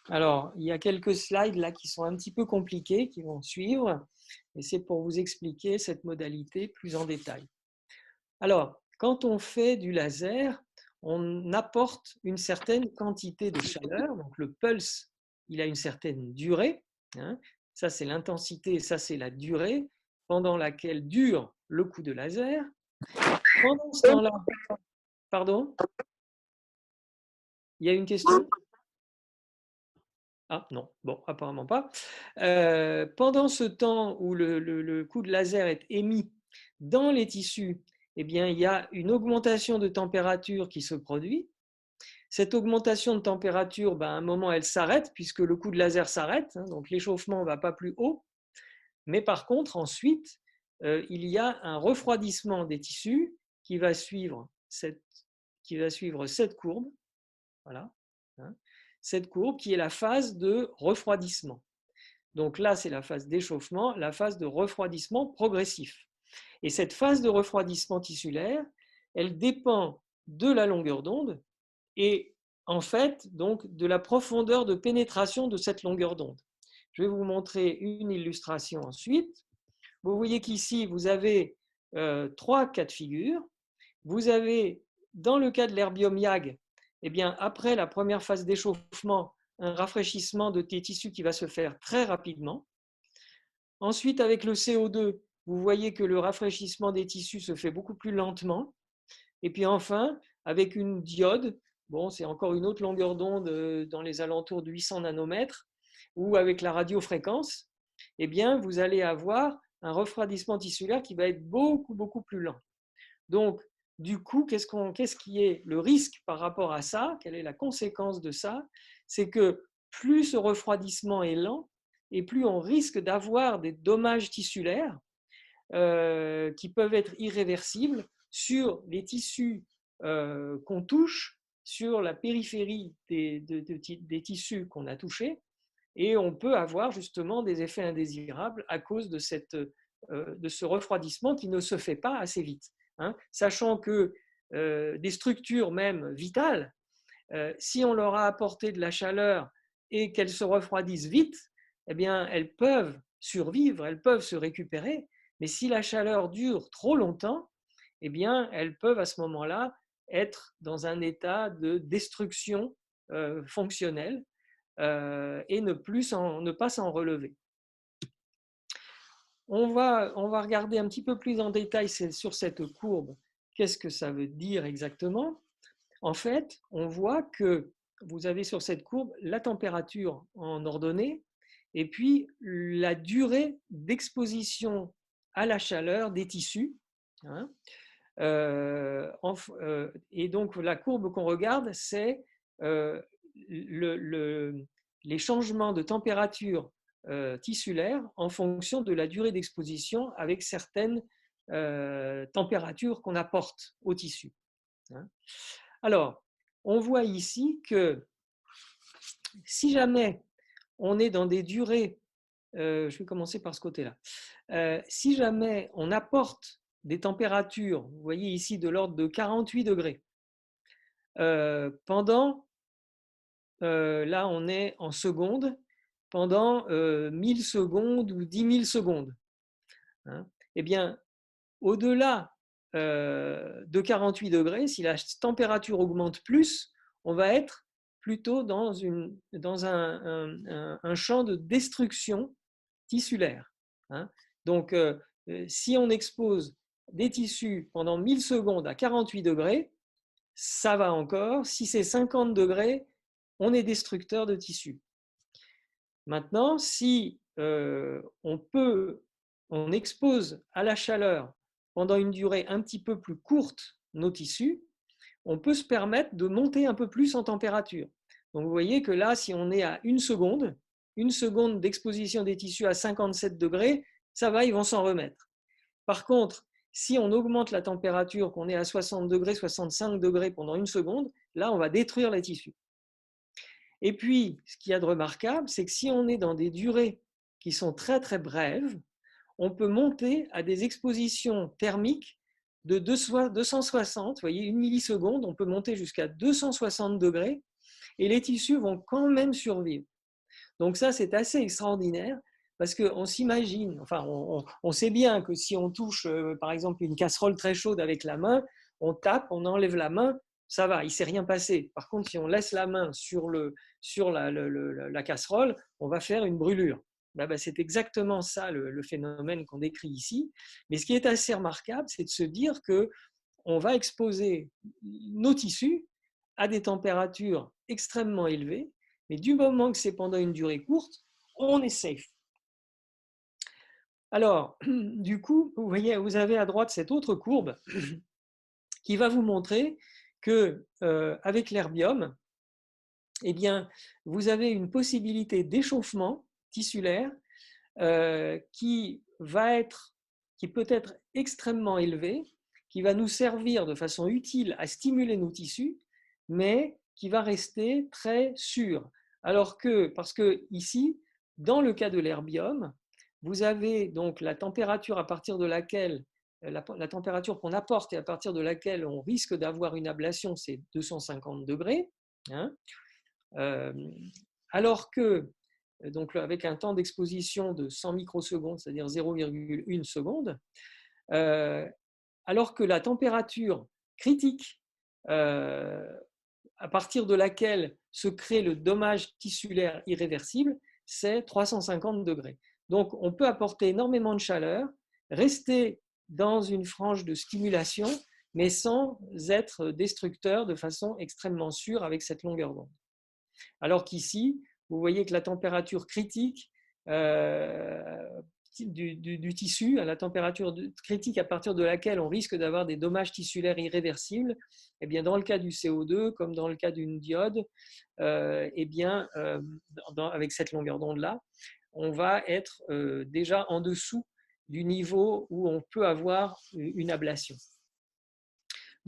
Alors, il y a quelques slides là qui sont un petit peu compliqués, qui vont suivre, et c'est pour vous expliquer cette modalité plus en détail. Alors, quand on fait du laser, on apporte une certaine quantité de chaleur, donc le pulse, il a une certaine durée, hein. Ça c'est l'intensité, ça c'est la durée pendant laquelle dure le coup de laser. Pendant ce temps-là, pardon? Il y a une question? Ah non, bon, apparemment pas. Pendant ce temps où le coup de laser est émis dans les tissus, eh bien, il y a une augmentation de température qui se produit. Cette augmentation de température, à un moment, elle s'arrête puisque le coup de laser s'arrête, hein, donc l'échauffement ne va pas plus haut. Mais par contre, ensuite, il y a un refroidissement des tissus qui va suivre cette courbe. Voilà. Hein, cette courbe qui est la phase de refroidissement. Donc là, c'est la phase d'échauffement, la phase de refroidissement progressif. Et cette phase de refroidissement tissulaire, elle dépend de la longueur d'onde et en fait donc de la profondeur de pénétration de cette longueur d'onde. Je vais vous montrer une illustration ensuite. Vous voyez qu'ici, vous avez trois cas de figure. Vous avez, dans le cas de l'herbium YAG, eh bien, après la première phase d'échauffement, un rafraîchissement de tes tissus qui va se faire très rapidement. Ensuite, avec le CO2, vous voyez que le rafraîchissement des tissus se fait beaucoup plus lentement. Et puis enfin, avec une diode, bon, c'est encore une autre longueur d'onde dans les alentours de 800 nanomètres, ou avec la radiofréquence, eh bien, vous allez avoir un refroidissement tissulaire qui va être beaucoup plus lent. Donc, du coup, qu'est-ce qui est le risque par rapport à ça? Quelle est la conséquence de ça? C'est que plus ce refroidissement est lent et plus on risque d'avoir des dommages tissulaires qui peuvent être irréversibles sur les tissus qu'on touche sur la périphérie des tissus qu'on a touchés, et on peut avoir justement des effets indésirables à cause de ce refroidissement qui ne se fait pas assez vite. Hein, sachant que des structures même vitales, si on leur a apporté de la chaleur et qu'elles se refroidissent vite, eh bien, elles peuvent survivre, elles peuvent se récupérer, mais si la chaleur dure trop longtemps, eh bien, elles peuvent à ce moment-là être dans un état de destruction fonctionnelle et ne pas s'en relever. On va regarder un petit peu plus en détail sur cette courbe, qu'est-ce que ça veut dire exactement. En fait, on voit que vous avez sur cette courbe la température en ordonnée et puis la durée d'exposition à la chaleur des tissus. Hein. Et donc la courbe qu'on regarde, c'est les changements de température tissulaire en fonction de la durée d'exposition avec certaines températures qu'on apporte au tissu. Hein. Alors, on voit ici que si jamais on est dans des durées, je vais commencer par ce côté-là, si jamais on apporte des températures, vous voyez ici de l'ordre de 48 degrés, pendant, là on est en secondes, pendant 1000 secondes ou 10 000 secondes, hein, eh bien, au-delà de 48 degrés, si la température augmente plus, on va être plutôt dans un champ de destruction tissulaire. Hein. Donc, si on expose des tissus pendant 1000 secondes à 48 degrés, ça va encore. Si c'est 50 degrés, on est destructeur de tissus. Maintenant, si on expose à la chaleur pendant une durée un petit peu plus courte nos tissus, on peut se permettre de monter un peu plus en température. Donc vous voyez que là, si on est à une seconde d'exposition des tissus à 57 degrés, ça va, ils vont s'en remettre. Par contre, si on augmente la température, qu'on est à 60 degrés, 65 degrés pendant une seconde, là, on va détruire les tissus. Et puis, ce qu'il y a de remarquable, c'est que si on est dans des durées qui sont très très brèves, on peut monter à des expositions thermiques de 260, vous voyez, une milliseconde, on peut monter jusqu'à 260 degrés et les tissus vont quand même survivre. Donc ça, c'est assez extraordinaire parce qu'on s'imagine, enfin, on sait bien que si on touche, par exemple, une casserole très chaude avec la main, on tape, on enlève la main, ça va, il ne s'est rien passé. Par contre, si on laisse la main sur la casserole, on va faire une brûlure. C'est exactement ça le phénomène qu'on décrit ici. Mais ce qui est assez remarquable, c'est de se dire qu'on va exposer nos tissus à des températures extrêmement élevées, mais du moment que c'est pendant une durée courte, on est safe. Alors, du coup, vous voyez, vous avez à droite cette autre courbe qui va vous montrer que avec l'herbium, eh bien, vous avez une possibilité d'échauffement tissulaire qui peut être extrêmement élevée, qui va nous servir de façon utile à stimuler nos tissus, mais qui va rester très sûr. Alors que, parce que ici, dans le cas de l'herbium, vous avez donc la température à partir de laquelle la température qu'on apporte et à partir de laquelle on risque d'avoir une ablation, c'est 250 degrés. Hein, alors que, donc avec un temps d'exposition de 100 microsecondes, c'est-à-dire 0,1 seconde, alors que la température critique à partir de laquelle se crée le dommage tissulaire irréversible, c'est 350 degrés. Donc, on peut apporter énormément de chaleur, rester dans une frange de stimulation, mais sans être destructeur de façon extrêmement sûre avec cette longueur d'onde. Alors qu'ici, vous voyez que la température critique du tissu, à la température critique à partir de laquelle on risque d'avoir des dommages tissulaires irréversibles, eh bien, dans le cas du CO2, comme dans le cas d'une diode, eh bien, avec cette longueur d'onde-là, on va être déjà en dessous du niveau où on peut avoir une ablation.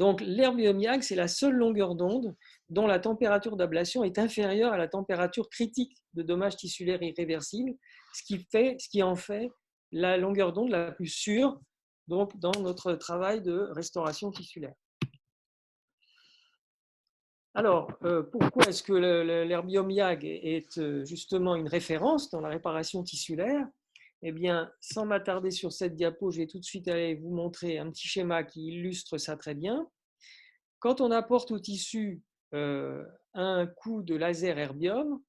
Donc l'herbium YAG, c'est la seule longueur d'onde dont la température d'ablation est inférieure à la température critique de dommage tissulaire irréversible, ce qui en fait la longueur d'onde la plus sûre donc, dans notre travail de restauration tissulaire. Alors, pourquoi est-ce que l'herbium YAG est justement une référence dans la réparation tissulaire? Eh bien, sans m'attarder sur cette diapo, je vais tout de suite aller vous montrer un petit schéma qui illustre ça très bien. Quand on apporte au tissu un coup de laser herbium,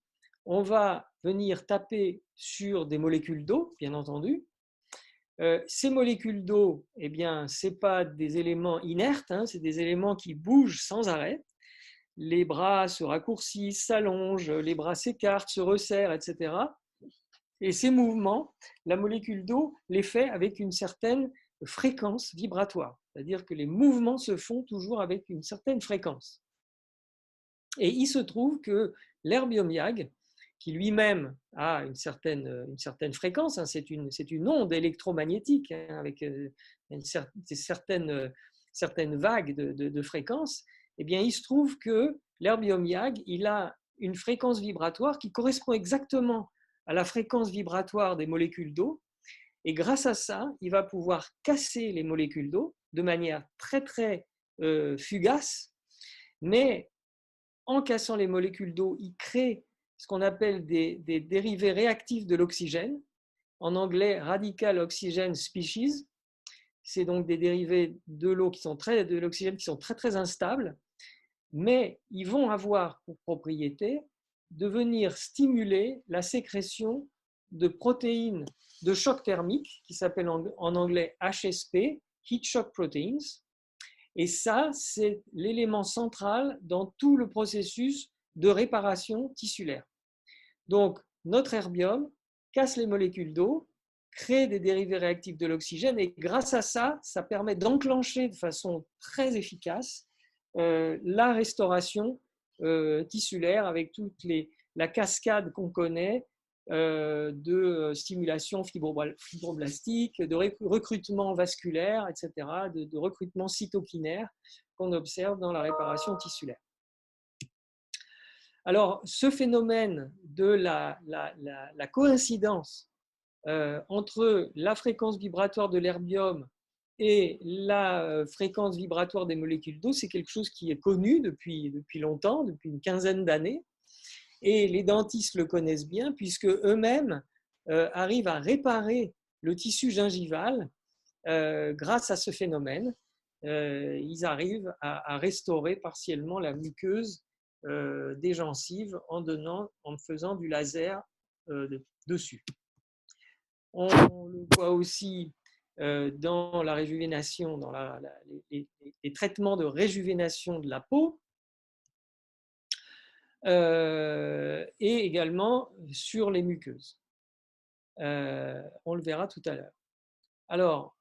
on va venir taper sur des molécules d'eau, bien entendu. Ces molécules d'eau, eh bien, ce n'est pas des éléments inertes, hein, c'est des éléments qui bougent sans arrêt. Les bras se raccourcissent, s'allongent, les bras s'écartent, se resserrent, etc. Et ces mouvements, la molécule d'eau les fait avec une certaine fréquence vibratoire, c'est-à-dire que les mouvements se font toujours avec une certaine fréquence. Et il se trouve que l'herbium YAG, qui lui-même a une certaine fréquence, hein, c'est une onde électromagnétique hein, avec certaines vagues de fréquences, eh bien, il se trouve que l'herbium YAG, il a une fréquence vibratoire qui correspond exactement à la fréquence vibratoire des molécules d'eau. Et grâce à ça, il va pouvoir casser les molécules d'eau de manière très, très fugace. Mais en cassant les molécules d'eau, il crée ce qu'on appelle des dérivés réactifs de l'oxygène. En anglais, radical oxygen species. C'est donc des dérivés de l'oxygène qui sont très, très instables, mais ils vont avoir pour propriété de venir stimuler la sécrétion de protéines de choc thermique, qui s'appellent en anglais HSP, Heat Shock Proteins. Et ça, c'est l'élément central dans tout le processus de réparation tissulaire. Donc, notre herbium casse les molécules d'eau, crée des dérivés réactifs de l'oxygène, et grâce à ça, ça permet d'enclencher de façon très efficace la restauration tissulaire avec toute la cascade qu'on connaît de stimulation fibroblastique, de recrutement vasculaire, etc., de recrutement cytokinaire qu'on observe dans la réparation tissulaire. Alors, ce phénomène de la coïncidence entre la fréquence vibratoire de l'herbium et la fréquence vibratoire des molécules d'eau, c'est quelque chose qui est connu depuis longtemps, depuis une quinzaine d'années. Et les dentistes le connaissent bien puisque eux-mêmes arrivent à réparer le tissu gingival grâce à ce phénomène. Ils arrivent à restaurer partiellement la muqueuse des gencives en faisant du laser dessus. On le voit aussi dans la réjuvénation, dans les traitements de réjuvénation de la peau, et également sur les muqueuses. On le verra tout à l'heure. Alors,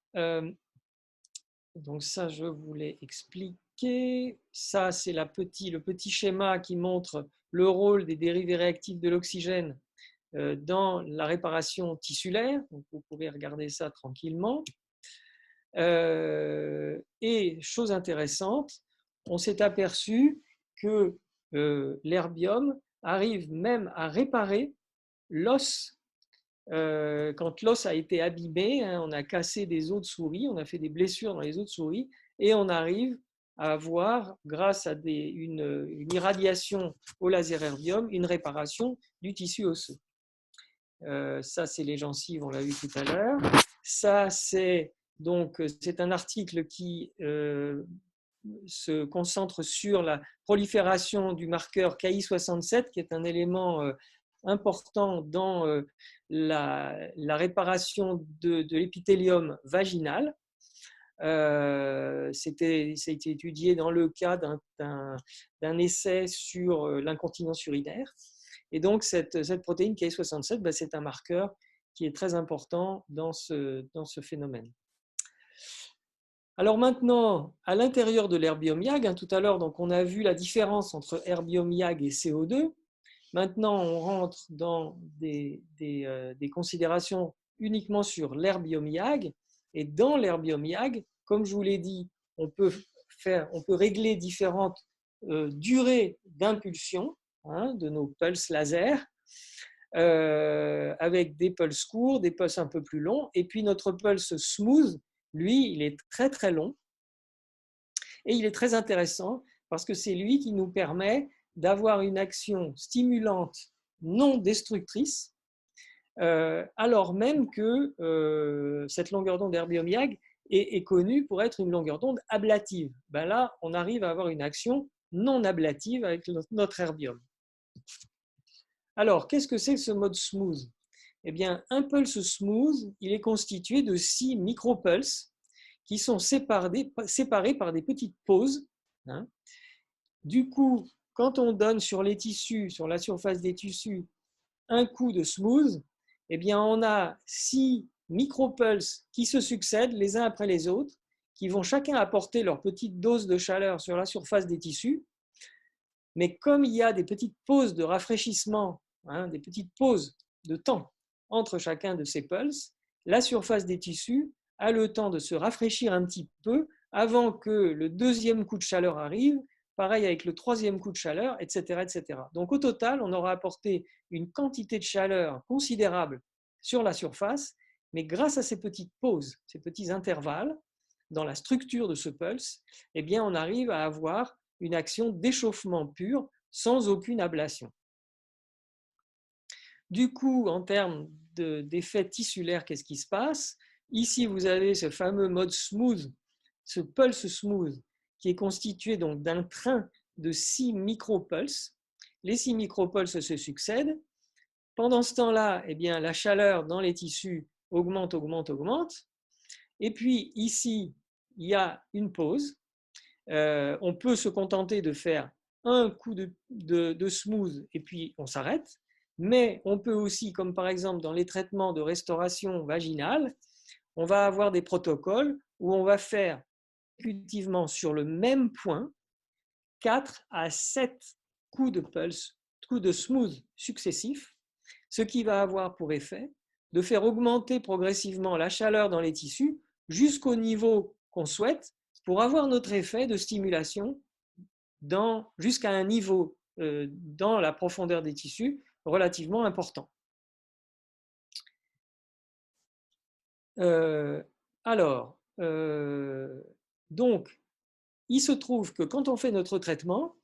donc ça, je voulais expliquer. Ça, c'est le petit schéma qui montre le rôle des dérivés réactifs de l'oxygène dans la réparation tissulaire. Donc, vous pouvez regarder ça tranquillement. Et chose intéressante, on s'est aperçu que l'herbium arrive même à réparer l'os. Quand l'os a été abîmé, hein, on a cassé des os de souris, on a fait des blessures dans les os de souris, et on arrive à avoir, grâce à une irradiation au laser herbium, une réparation du tissu osseux. Ça, c'est les gencives, on l'a vu tout à l'heure. Ça, c'est un article qui se concentre sur la prolifération du marqueur Ki67, qui est un élément important dans la réparation de l'épithélium vaginal. Ça a été étudié dans le cas d'un essai sur l'incontinence urinaire. Et donc, cette protéine Ki67, c'est un marqueur qui est très important dans ce phénomène. Alors maintenant, à l'intérieur de l'herbium YAG, hein, tout à l'heure, on a vu la différence entre herbium YAG et CO2. Maintenant, on rentre dans des considérations uniquement sur l'herbium YAG. Et dans l'herbium YAG, comme je vous l'ai dit, on peut on peut régler différentes durées d'impulsion de nos pulses laser, avec des pulses courts, des pulses un peu plus longs. Et puis notre pulse smooth, lui, il est très très long. Et il est très intéressant parce que c'est lui qui nous permet d'avoir une action stimulante non destructrice, alors même que cette longueur d'onde herbiomiag est connue pour être une longueur d'onde ablative. Ben là, on arrive à avoir une action non ablative avec notre herbium. Alors, qu'est-ce que c'est que ce mode smooth? Eh bien, un pulse smooth, il est constitué de 6 micropulses qui sont séparés par des petites pauses. Du coup, quand on donne sur les tissus, sur la surface des tissus, un coup de smooth, eh bien, on a 6 micropulses qui se succèdent les uns après les autres, qui vont chacun apporter leur petite dose de chaleur sur la surface des tissus. Mais comme il y a des petites pauses de rafraîchissement, des petites pauses de temps entre chacun de ces pulses, la surface des tissus a le temps de se rafraîchir un petit peu avant que le deuxième coup de chaleur arrive, pareil avec le troisième coup de chaleur, etc., etc. Donc au total, on aura apporté une quantité de chaleur considérable sur la surface, mais grâce à ces petites pauses, ces petits intervalles dans la structure de ce pulse, eh bien, on arrive à avoir une action d'échauffement pur sans aucune ablation. Du coup, en termes d'effet tissulaire, qu'est-ce qui se passe? Ici, vous avez ce fameux mode smooth, ce pulse smooth, qui est constitué donc d'un train de 6 micropulses. Les 6 micropulses se succèdent. Pendant ce temps-là, eh bien, la chaleur dans les tissus augmente, augmente, augmente. Et puis ici, il y a une pause. On peut se contenter de faire un coup de smooth et puis on s'arrête. Mais on peut aussi, comme par exemple dans les traitements de restauration vaginale, on va avoir des protocoles où on va faire consécutivement sur le même point 4 à 7 coups de pulse, coups de smooth successifs, ce qui va avoir pour effet de faire augmenter progressivement la chaleur dans les tissus jusqu'au niveau qu'on souhaite pour avoir notre effet de stimulation jusqu'à un niveau dans la profondeur des tissus relativement important. Donc, il se trouve que quand on fait notre traitement,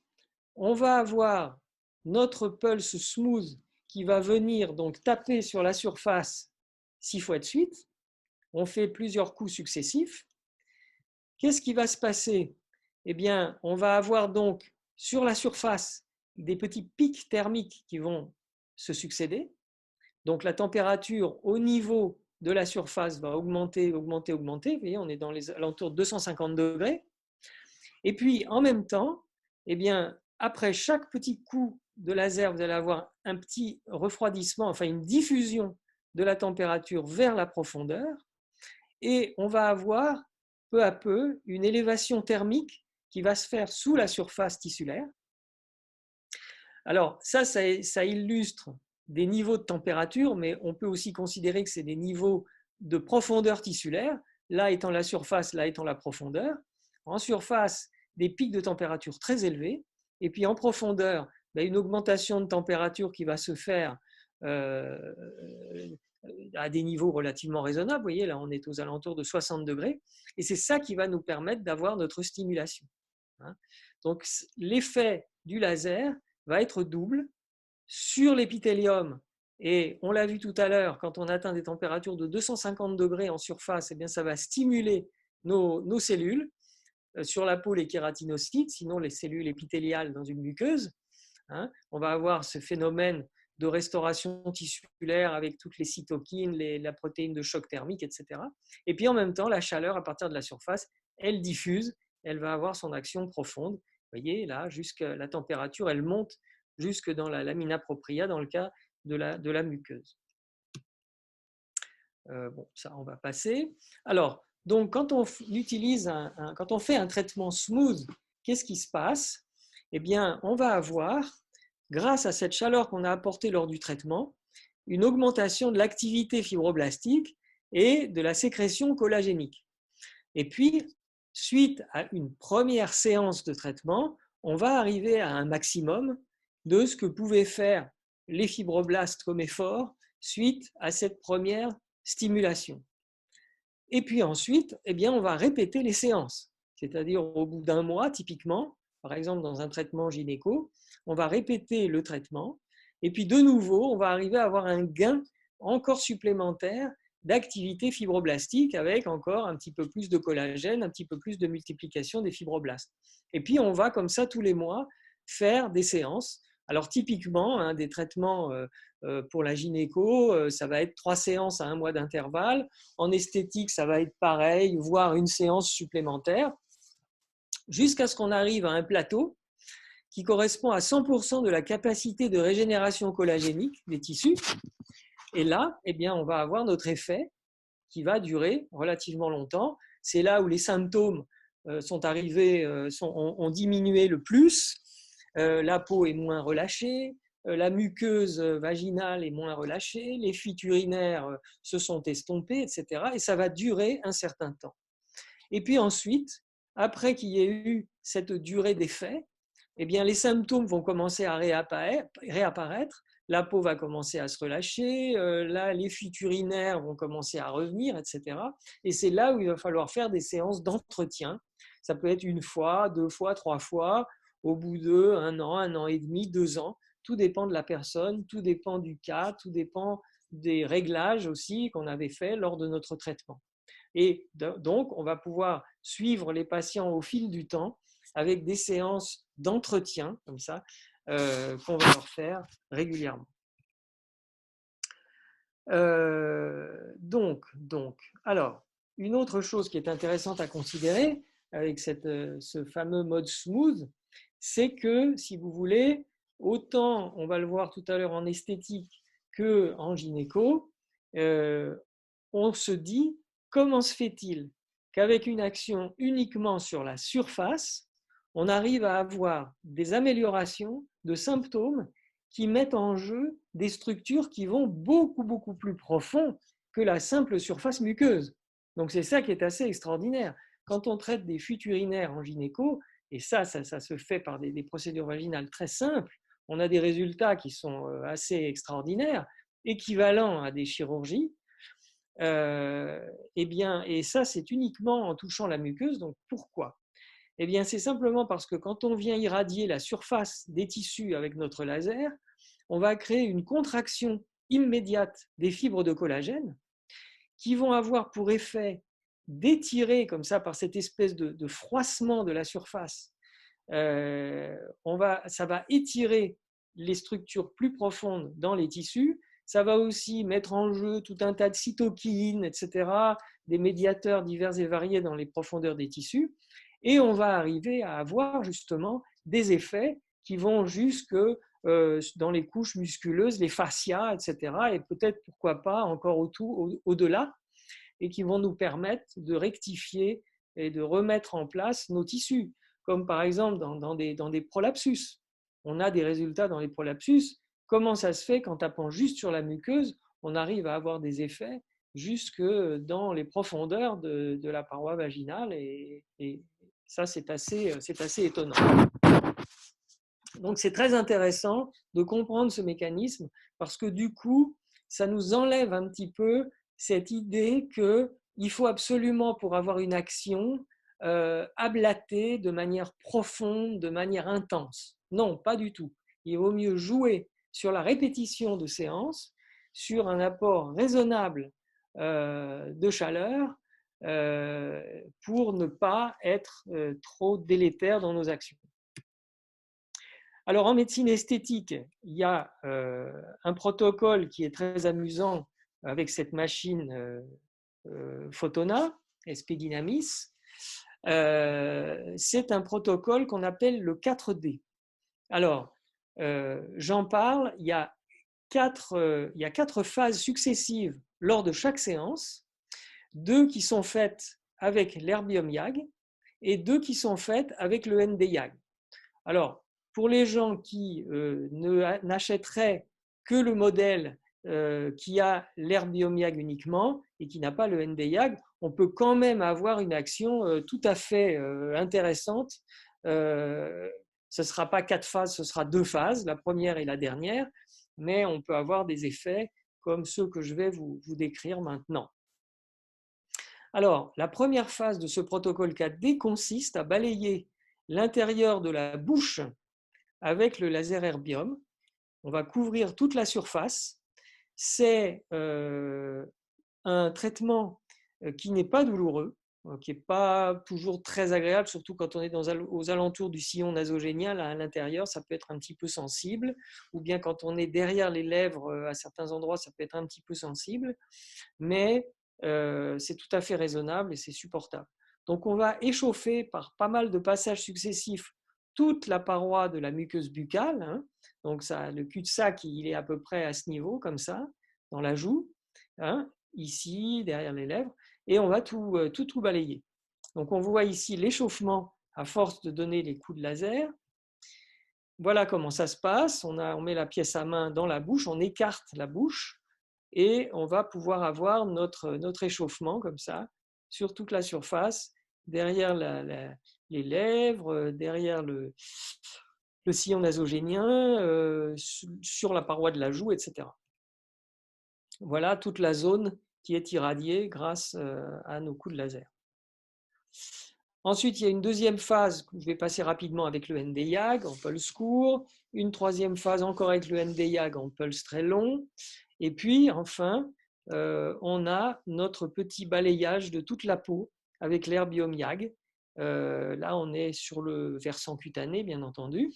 on va avoir notre pulse smooth qui va venir donc taper sur la surface 6 fois de suite. On fait plusieurs coups successifs. Qu'est-ce qui va se passer? Eh bien, on va avoir donc sur la surface des petits pics thermiques qui vont se succéder. Donc la température au niveau de la surface va augmenter, augmenter, augmenter. Vous voyez, on est dans les alentours de 250 degrés. Et puis en même temps, eh bien, après chaque petit coup de laser, vous allez avoir un petit refroidissement, enfin une diffusion de la température vers la profondeur. Et on va avoir peu à peu une élévation thermique qui va se faire sous la surface tissulaire. Alors ça illustre des niveaux de température, mais on peut aussi considérer que c'est des niveaux de profondeur tissulaire, là étant la surface, là étant la profondeur. En surface, des pics de température très élevés, et puis en profondeur, une augmentation de température qui va se faire à des niveaux relativement raisonnables. Vous voyez, là, on est aux alentours de 60 degrés, et c'est ça qui va nous permettre d'avoir notre stimulation. Donc, l'effet du laser va être double sur l'épithélium, et on l'a vu tout à l'heure, quand on atteint des températures de 250 degrés en surface, eh bien, ça va stimuler nos cellules, sur la peau les kératinocytes, sinon les cellules épithéliales dans une muqueuse. On va avoir ce phénomène de restauration tissulaire avec toutes les cytokines, la protéine de choc thermique, etc. Et puis en même temps, la chaleur à partir de la surface, elle diffuse, elle va avoir son action profonde. Vous voyez, là, jusqu'à la température, elle monte jusque dans la lamina propria dans le cas de la muqueuse. Bon, ça, on va passer. Alors, donc, quand on fait un traitement smooth, qu'est-ce qui se passe? Eh bien, on va avoir, grâce à cette chaleur qu'on a apportée lors du traitement, une augmentation de l'activité fibroblastique et de la sécrétion collagénique. Et puis, suite à une première séance de traitement, on va arriver à un maximum de ce que pouvaient faire les fibroblastes comme effort suite à cette première stimulation. Et puis ensuite, eh bien, on va répéter les séances. C'est-à-dire au bout d'un mois, typiquement, par exemple dans un traitement gynéco, on va répéter le traitement. Et puis de nouveau, on va arriver à avoir un gain encore supplémentaire d'activité fibroblastique avec encore un petit peu plus de collagène, un petit peu plus de multiplication des fibroblastes. Et puis on va comme ça tous les mois faire des séances. Alors typiquement, des traitements pour la gynéco, ça va être 3 séances à 1 mois d'intervalle. En esthétique, ça va être pareil, voire une séance supplémentaire, jusqu'à ce qu'on arrive à un plateau qui correspond à 100% de la capacité de régénération collagénique des tissus. Et là, eh bien, on va avoir notre effet qui va durer relativement longtemps. C'est là où les symptômes sont arrivés, ont diminué le plus. La peau est moins relâchée, la muqueuse vaginale est moins relâchée, les fuites urinaires se sont estompées, etc. Et ça va durer un certain temps. Et puis ensuite, après qu'il y ait eu cette durée d'effet, eh bien, les symptômes vont commencer à réapparaître, la peau va commencer à se relâcher, là, les fuites urinaires vont commencer à revenir, etc. Et c'est là où il va falloir faire des séances d'entretien. Ça peut être 1 fois, 2 fois, 3 fois, au bout de 1 an et demi, 2 ans. Tout dépend de la personne, tout dépend du cas, tout dépend des réglages aussi qu'on avait fait lors de notre traitement. Et donc, on va pouvoir suivre les patients au fil du temps avec des séances d'entretien, comme ça, qu'on va leur faire régulièrement. Alors, une autre chose qui est intéressante à considérer avec ce fameux mode smooth, c'est que, si vous voulez, autant, on va le voir tout à l'heure en esthétique qu'en gynéco, on se dit, comment se fait-il qu'avec une action uniquement sur la surface, on arrive à avoir des améliorations de symptômes qui mettent en jeu des structures qui vont beaucoup, beaucoup plus profond que la simple surface muqueuse. Donc c'est ça qui est assez extraordinaire. Quand on traite des fuites urinaires en gynéco, et ça se fait par des procédures vaginales très simples, on a des résultats qui sont assez extraordinaires, équivalents à des chirurgies. Et ça, c'est uniquement en touchant la muqueuse. Donc pourquoi ? Eh bien, c'est simplement parce que quand on vient irradier la surface des tissus avec notre laser, on va créer une contraction immédiate des fibres de collagène qui vont avoir pour effet d'étirer comme ça par cette espèce de froissement de la surface. Ça va étirer les structures plus profondes dans les tissus. Ça va aussi mettre en jeu tout un tas de cytokines, etc., des médiateurs divers et variés dans les profondeurs des tissus. Et on va arriver à avoir justement des effets qui vont jusque dans les couches musculeuses, les fascias, etc. Et peut-être, pourquoi pas, encore au-delà, et qui vont nous permettre de rectifier et de remettre en place nos tissus. Comme par exemple dans des prolapsus. On a des résultats dans les prolapsus. Comment ça se fait qu'en tapant juste sur la muqueuse, on arrive à avoir des effets jusque dans les profondeurs de la paroi vaginale, et ça, c'est assez étonnant. Donc, c'est très intéressant de comprendre ce mécanisme parce que du coup, ça nous enlève un petit peu cette idée qu'il faut absolument, pour avoir une action, ablater de manière profonde, de manière intense. Non, pas du tout. Il vaut mieux jouer sur la répétition de séances, sur un apport raisonnable de chaleur pour ne pas être trop délétère dans nos actions. Alors en médecine esthétique, il y a un protocole qui est très amusant avec cette machine Photona, SP Dynamis. C'est un protocole qu'on appelle le 4D. Alors, j'en parle, il y a 4 phases successives lors de chaque séance, 2 qui sont faites avec l'herbium YAG et 2 qui sont faites avec le ND-YAG. Alors, pour les gens qui n'achèteraient que le modèle qui a l'herbium YAG uniquement et qui n'a pas le ND-YAG, on peut quand même avoir une action tout à fait intéressante. Ce ne sera pas 4 phases, ce sera 2 phases, la première et la dernière, mais on peut avoir des effets comme ceux que je vais vous décrire maintenant. Alors, la première phase de ce protocole 4D consiste à balayer l'intérieur de la bouche avec le laser erbium. On va couvrir toute la surface. C'est un traitement qui n'est pas douloureux, qui n'est pas toujours très agréable, surtout quand on est aux alentours du sillon nasogénial. Là, à l'intérieur, ça peut être un petit peu sensible, ou bien quand on est derrière les lèvres, à certains endroits, ça peut être un petit peu sensible, mais c'est tout à fait raisonnable et c'est supportable. Donc on va échauffer par pas mal de passages successifs toute la paroi de la muqueuse buccale, hein. Donc ça, le cul-de-sac, il est à peu près à ce niveau, comme ça, dans la joue, hein, ici, derrière les lèvres, et on va tout balayer. Donc on voit ici l'échauffement à force de donner les coups de laser. Voilà comment ça se passe. On met la pièce à main dans la bouche, on écarte la bouche, et on va pouvoir avoir notre échauffement comme ça, sur toute la surface, derrière les lèvres, derrière le sillon nasogénien, sur la paroi de la joue, etc. Voilà toute la zone qui est irradiée grâce à nos coups de laser. Ensuite, il y a une deuxième phase que je vais passer rapidement avec le Nd:YAG en pulse court, une troisième phase encore avec le Nd:YAG en pulse très long, et puis enfin, on a notre petit balayage de toute la peau avec l'erbium YAG. Là, on est sur le versant cutané, bien entendu,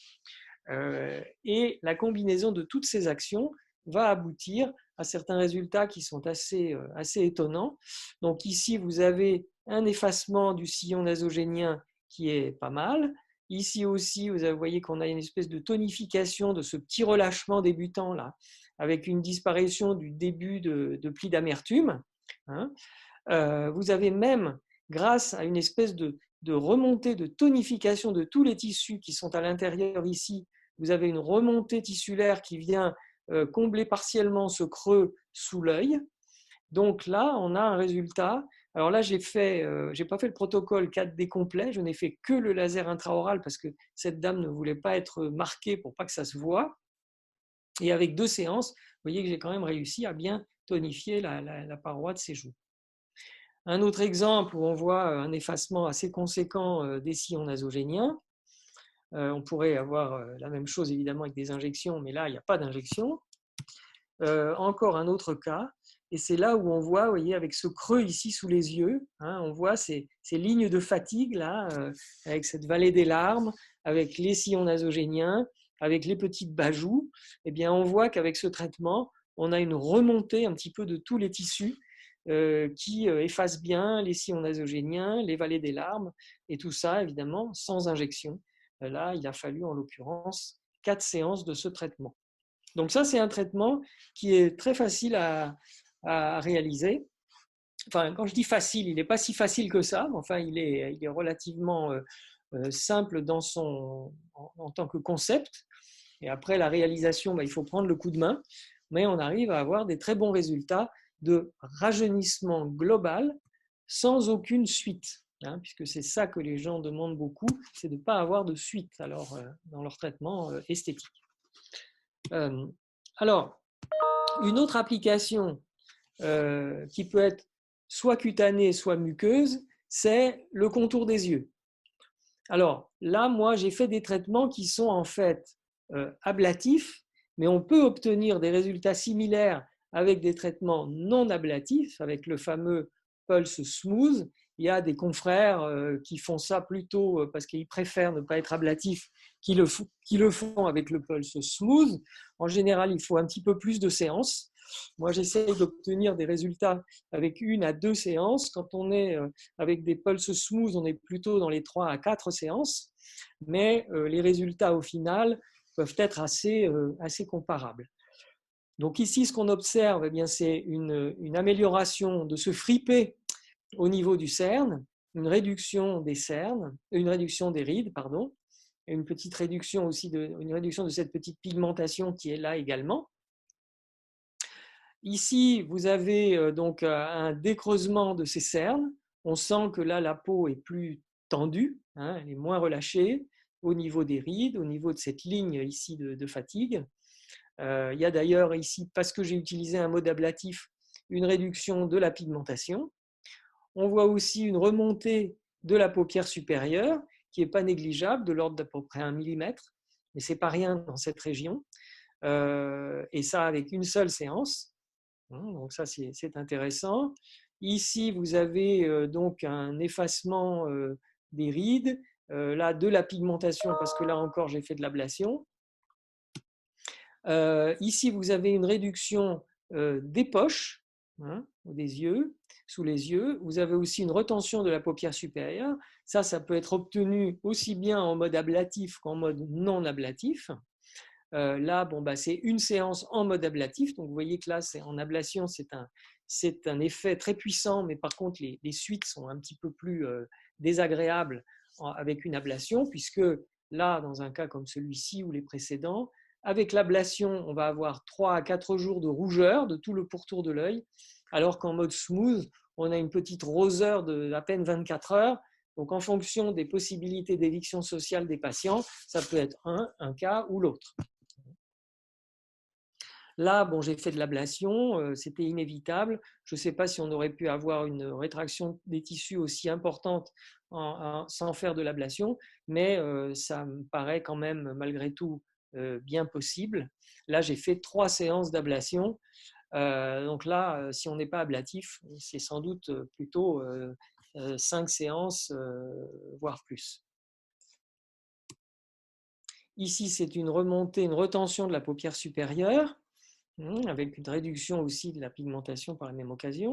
et la combinaison de toutes ces actions va aboutir à certains résultats qui sont assez étonnants. Donc ici, vous avez un effacement du sillon nasogénien qui est pas mal. Ici aussi, vous voyez qu'on a une espèce de tonification de ce petit relâchement débutant là, avec une disparition du début de pli d'amertume, hein. Vous avez même, grâce à une espèce de remontée, de tonification de tous les tissus qui sont à l'intérieur ici, vous avez une remontée tissulaire qui vient combler partiellement ce creux sous l'œil. Donc là, on a un résultat. Alors là, j'ai pas fait le protocole 4D complet, je n'ai fait que le laser intraoral parce que cette dame ne voulait pas être marquée pour pas que ça se voit. Et avec 2 séances, vous voyez que j'ai quand même réussi à bien tonifier la paroi de ses joues. Un autre exemple où on voit un effacement assez conséquent des sillons nasogéniens. On pourrait avoir la même chose évidemment avec des injections, mais là, il n'y a pas d'injection. Encore un autre cas, et c'est là où on voit, vous voyez, avec ce creux ici sous les yeux, hein, on voit ces lignes de fatigue là, avec cette vallée des larmes, avec les sillons nasogéniens, avec les petites bajoues. Eh bien, on voit qu'avec ce traitement, on a une remontée un petit peu de tous les tissus qui effacent bien les sillons nasogéniens, les vallées des larmes, et tout ça, évidemment, sans injection. Là, il a fallu, en l'occurrence, 4 séances de ce traitement. Donc ça, c'est un traitement qui est très facile à réaliser. Enfin, quand je dis facile, il n'est pas si facile que ça, mais enfin, il est relativement simple en tant que concept. Et après, la réalisation, il faut prendre le coup de main, mais on arrive à avoir des très bons résultats de rajeunissement global sans aucune suite, hein, puisque c'est ça que les gens demandent beaucoup, c'est de ne pas avoir de suite dans leur traitement esthétique. Alors, une autre application qui peut être soit cutanée, soit muqueuse, c'est le contour des yeux. Alors là, moi, j'ai fait des traitements qui sont en fait ablatifs, mais on peut obtenir des résultats similaires avec des traitements non ablatifs, avec le fameux pulse smooth. Il y a des confrères qui font ça plutôt parce qu'ils préfèrent ne pas être ablatifs, qui le font avec le pulse smooth. En général, il faut un petit peu plus de séances. Moi, j'essaie d'obtenir des résultats avec 1 à 2 séances. Quand on est avec des pulses smooth, on est plutôt dans les 3 à 4 séances. Mais les résultats, au final, peuvent être assez comparables. Donc ici, ce qu'on observe, c'est une amélioration de ce fripé au niveau du cerne, une réduction des cernes, une réduction des rides, pardon, et une petite réduction aussi une réduction de cette petite pigmentation qui est là également. Ici, vous avez donc un décreusement de ces cernes. On sent que là, la peau est plus tendue, hein, elle est moins relâchée au niveau des rides, au niveau de cette ligne ici de fatigue. Il y a d'ailleurs ici, parce que j'ai utilisé un mode ablatif, une réduction de la pigmentation. On voit aussi une remontée de la paupière supérieure qui n'est pas négligeable, de l'ordre d'à peu près 1 millimètre, mais ce n'est pas rien dans cette région. Et ça avec une seule séance. Donc ça, c'est intéressant. Ici, vous avez donc un effacement des rides, là de la pigmentation, parce que là encore, j'ai fait de l'ablation. Ici, vous avez une réduction des poches, hein, des yeux, sous les yeux. Vous avez aussi une retention de la paupière supérieure. Ça peut être obtenu aussi bien en mode ablatif qu'en mode non ablatif. Là, c'est une séance en mode ablatif. Donc, vous voyez que là, en ablation, c'est un effet très puissant, mais par contre, les suites sont un petit peu plus désagréables avec une ablation, puisque là, dans un cas comme celui-ci ou les précédents, avec l'ablation, on va avoir 3 à 4 jours de rougeur de tout le pourtour de l'œil, alors qu'en mode smooth, on a une petite roseur d'à peine 24 heures. Donc, en fonction des possibilités d'éviction sociale des patients, ça peut être un cas ou l'autre. Là, j'ai fait de l'ablation, c'était inévitable. Je ne sais pas si on aurait pu avoir une rétraction des tissus aussi importante sans faire de l'ablation, mais ça me paraît quand même malgré tout bien possible. Là, j'ai fait 3 séances d'ablation. Donc là, si on n'est pas ablatif, c'est sans doute plutôt 5 séances, voire plus. Ici, c'est une remontée, une retention de la paupière supérieure, avec une réduction aussi de la pigmentation par la même occasion.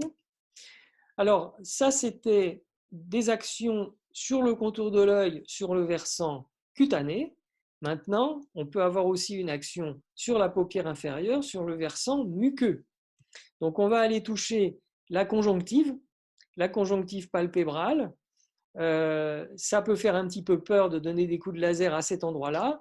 Alors, ça, c'était des actions sur le contour de l'œil, sur le versant cutané. Maintenant, on peut avoir aussi une action sur la paupière inférieure, sur le versant muqueux. Donc, on va aller toucher la conjonctive palpébrale. Ça peut faire un petit peu peur de donner des coups de laser à cet endroit-là.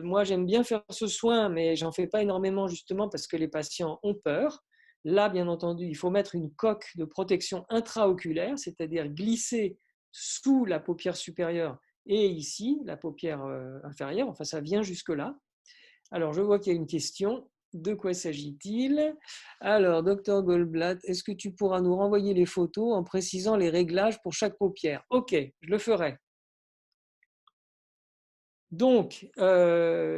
Moi, j'aime bien faire ce soin, mais j'en fais pas énormément justement parce que les patients ont peur. Là, bien entendu, il faut mettre une coque de protection intraoculaire, c'est-à-dire glisser sous la paupière supérieure et ici, la paupière inférieure. Enfin, ça vient jusque-là. Alors, je vois qu'il y a une question. De quoi s'agit-il? Alors, docteur Goldblatt, est-ce que tu pourras nous renvoyer les photos en précisant les réglages pour chaque paupière? Ok, je le ferai. Donc,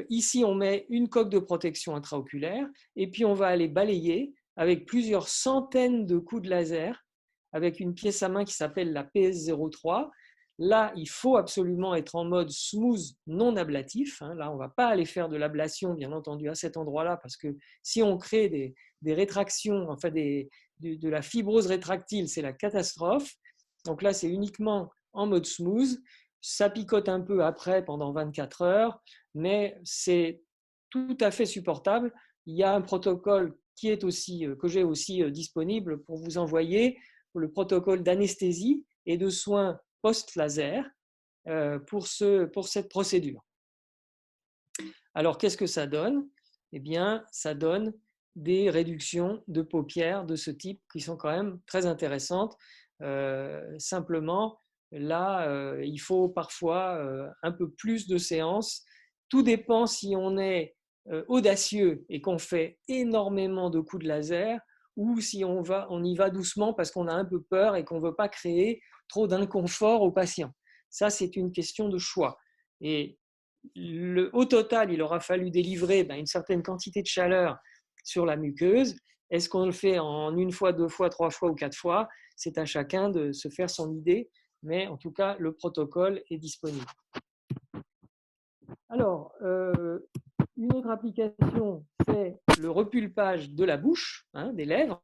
ici, on met une coque de protection intraoculaire et puis on va aller balayer avec plusieurs centaines de coups de laser avec une pièce à main qui s'appelle la PS03. Là, il faut absolument être en mode smooth non ablatif. Là, on ne va pas aller faire de l'ablation, bien entendu, à cet endroit-là parce que si on crée des rétractions, enfin de la fibrose rétractile, c'est la catastrophe. Donc là, c'est uniquement en mode smooth. Ça picote un peu après pendant 24 heures, mais c'est tout à fait supportable. Il y a un protocole qui est aussi, que j'ai aussi disponible pour vous envoyer, le protocole d'anesthésie et de soins post-laser pour cette procédure. Alors, qu'est-ce que ça donne? Eh bien, ça donne des réductions de paupières de ce type qui sont quand même très intéressantes. Simplement, là, il faut parfois un peu plus de séances. Tout dépend si on est audacieux et qu'on fait énormément de coups de laser ou si on y va doucement parce qu'on a un peu peur et qu'on ne veut pas créer trop d'inconfort aux patients. Ça, c'est une question de choix. Et au total, il aura fallu délivrer une certaine quantité de chaleur sur la muqueuse. Est-ce qu'on le fait en 1 fois, 2 fois, 3 fois ou 4 fois? C'est à chacun de se faire son idée, mais en tout cas, le protocole est disponible. Alors, une autre application, c'est le repulpage de la bouche, des lèvres.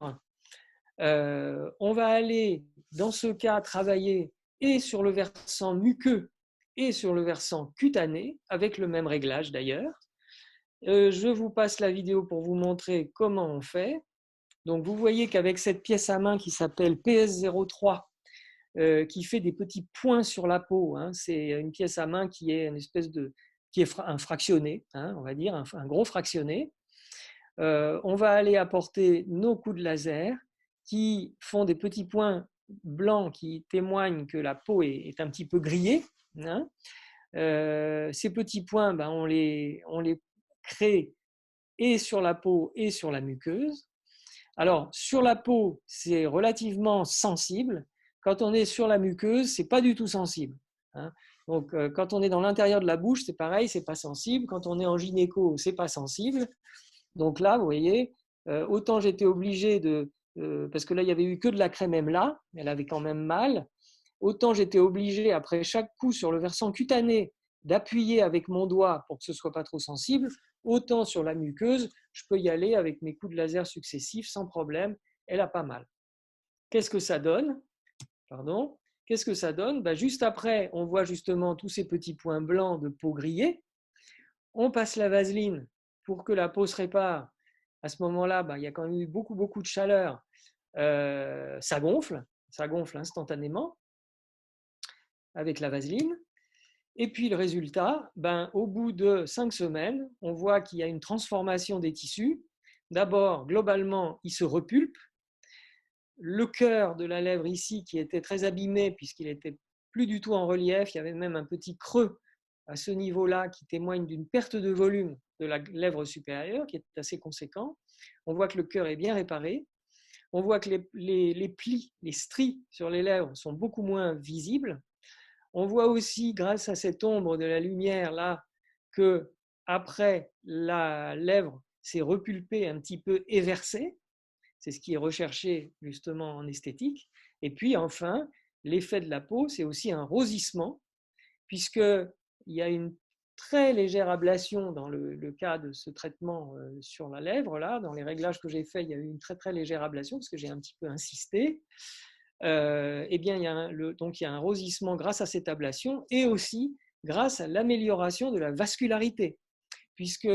On va aller, dans ce cas, travailler et sur le versant muqueux et sur le versant cutané, avec le même réglage d'ailleurs. Je vous passe la vidéo pour vous montrer comment on fait. Donc, vous voyez qu'avec cette pièce à main qui s'appelle PS03, qui fait des petits points sur la peau, c'est une pièce à main qui est une espèce qui est un fractionné, on va dire, un gros fractionné. On va aller apporter nos coups de laser qui font des petits points blancs qui témoignent que la peau est un petit peu grillée, hein. Ces petits points, ben, on les crée et sur la peau et sur la muqueuse. Alors, sur la peau, c'est relativement sensible. Quand on est sur la muqueuse, c'est pas du tout sensible, hein. Donc, quand on est dans l'intérieur de la bouche, c'est pareil, c'est pas sensible. Quand on est en gynéco, c'est pas sensible. Donc là, vous voyez, autant j'étais obligé parce que là, il n'y avait eu que de la crème là, elle avait quand même mal. Autant j'étais obligé, après chaque coup sur le versant cutané, d'appuyer avec mon doigt pour que ce ne soit pas trop sensible. Autant sur la muqueuse, je peux y aller avec mes coups de laser successifs sans problème. Elle n'a pas mal. Qu'est-ce que ça donne? Pardon. Qu'est-ce que ça donne? Ben, juste après, on voit justement tous ces petits points blancs de peau grillée. On passe la vaseline pour que la peau se répare. À ce moment-là, ben, il y a quand même eu beaucoup de chaleur. Ça gonfle instantanément avec la vaseline. Et puis le résultat, ben, au bout de 5 semaines, on voit qu'il y a une transformation des tissus. D'abord, globalement, il se repulpe. Le cœur de la lèvre ici, qui était très abîmé puisqu'il n'était plus du tout en relief, il y avait même un petit creux à ce niveau-là qui témoigne d'une perte de volume de la lèvre supérieure qui est assez conséquent. On voit que le cœur est bien réparé. On voit que les plis, les stries sur les lèvres sont beaucoup moins visibles. On voit aussi, grâce à cette ombre de la lumière là, que après la lèvre s'est repulpée, un petit peu éversée. C'est ce qui est recherché justement en esthétique. Et puis enfin, l'effet de la peau, c'est aussi un rosissement, puisqu'il y a une très légère ablation dans le cas de ce traitement sur la lèvre. Là, dans les réglages que j'ai faits, il y a eu une très légère ablation, parce que j'ai un petit peu insisté. Eh bien, il y a un rosissement grâce à cette ablation et aussi grâce à l'amélioration de la vascularité, puisque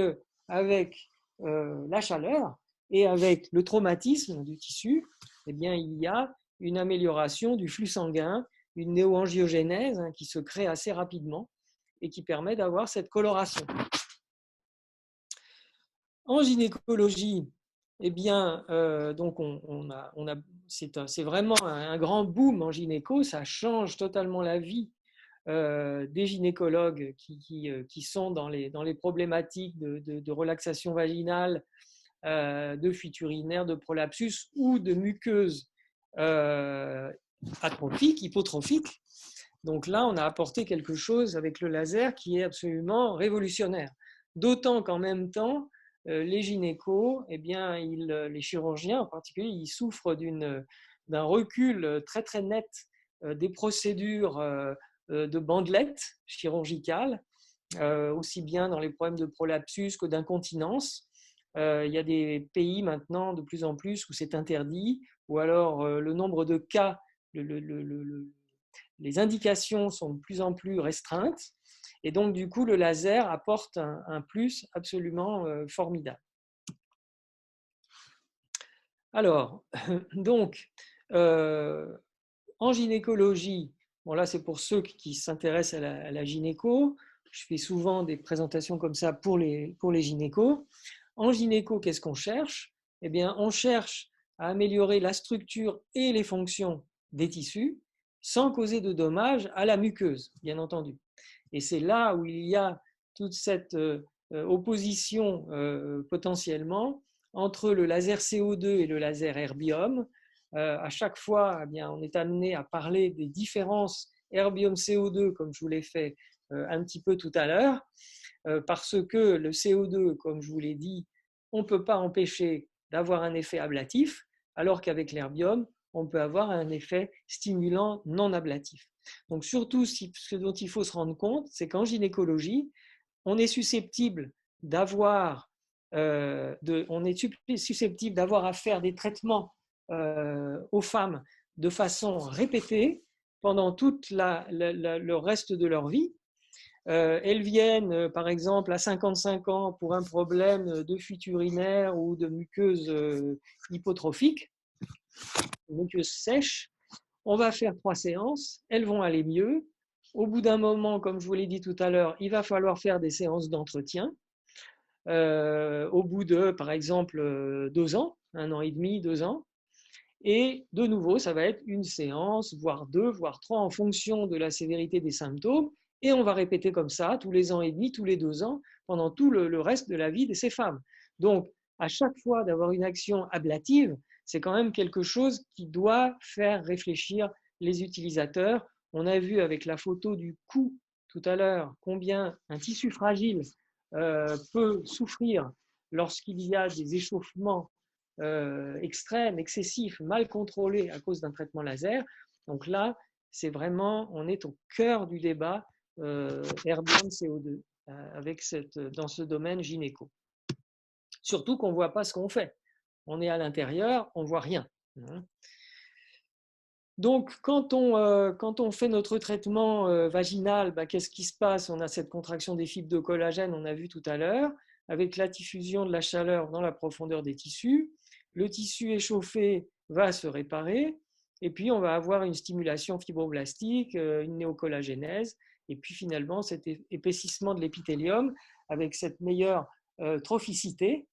avec la chaleur et avec le traumatisme du tissu, eh bien, il y a une amélioration du flux sanguin, une néoangiogénèse qui se crée assez rapidement et qui permet d'avoir cette coloration. En gynécologie, eh bien, donc c'est vraiment un grand boom en gynéco, ça change totalement la vie des gynécologues qui sont dans les problématiques de relaxation vaginale, de fuite urinaire, de prolapsus ou de muqueuse atrophique, hypotrophique. Donc là, on a apporté quelque chose avec le laser qui est absolument révolutionnaire. D'autant qu'en même temps, les gynécos, eh bien, les chirurgiens en particulier, ils souffrent d'un recul très net des procédures de bandelettes chirurgicales, aussi bien dans les problèmes de prolapsus que d'incontinence. Il y a des pays maintenant de plus en plus où c'est interdit, ou alors le nombre de cas, les indications sont de plus en plus restreintes. Et donc, du coup, le laser apporte un plus absolument formidable. Alors, donc, en gynécologie, bon là c'est pour ceux qui s'intéressent à la gynéco, je fais souvent des présentations comme ça pour les gynécos. En gynéco, qu'est-ce qu'on cherche? Eh bien, on cherche à améliorer la structure et les fonctions des tissus sans causer de dommages à la muqueuse, bien entendu. Et c'est là où il y a toute cette opposition potentiellement entre le laser CO2 et le laser erbium. À chaque fois, eh bien, on est amené à parler des différences erbium-CO2, comme je vous l'ai fait un petit peu tout à l'heure, parce que le CO2, comme je vous l'ai dit, on ne peut pas empêcher d'avoir un effet ablatif, alors qu'avec l'herbium, on peut avoir un effet stimulant non ablatif. Donc surtout, ce dont il faut se rendre compte, c'est qu'en gynécologie, on est susceptible d'avoir à faire des traitements aux femmes de façon répétée pendant tout le reste de leur vie. Elles viennent, par exemple, à 55 ans pour un problème de fuite urinaire ou de muqueuse hypotrophique, muqueuse sèche. On va faire 3 séances, elles vont aller mieux. Au bout d'un moment, comme je vous l'ai dit tout à l'heure, il va falloir faire des séances d'entretien. au bout de, par exemple, 2 ans, 1 an et demi, 2 ans. Et de nouveau, ça va être une séance, voire 2, voire 3, en fonction de la sévérité des symptômes. Et on va répéter comme ça tous les ans et demi, tous les 2 ans, pendant tout le reste de la vie de ces femmes. Donc, à chaque fois d'avoir une action ablative, c'est quand même quelque chose qui doit faire réfléchir les utilisateurs. On a vu avec la photo du cou tout à l'heure combien un tissu fragile peut souffrir lorsqu'il y a des échauffements extrêmes, excessifs, mal contrôlés à cause d'un traitement laser. Donc là, c'est vraiment, on est au cœur du débat erbium CO2 dans ce domaine gynéco. Surtout qu'on ne voit pas ce qu'on fait. On est à l'intérieur, on ne voit rien. Donc, quand on fait notre traitement vaginal, qu'est-ce qui se passe? On a cette contraction des fibres de collagène, on a vu tout à l'heure, avec la diffusion de la chaleur dans la profondeur des tissus. Le tissu échauffé va se réparer, et puis on va avoir une stimulation fibroblastique, une néocollagénèse, et puis finalement cet épaississement de l'épithélium avec cette meilleure trophicité,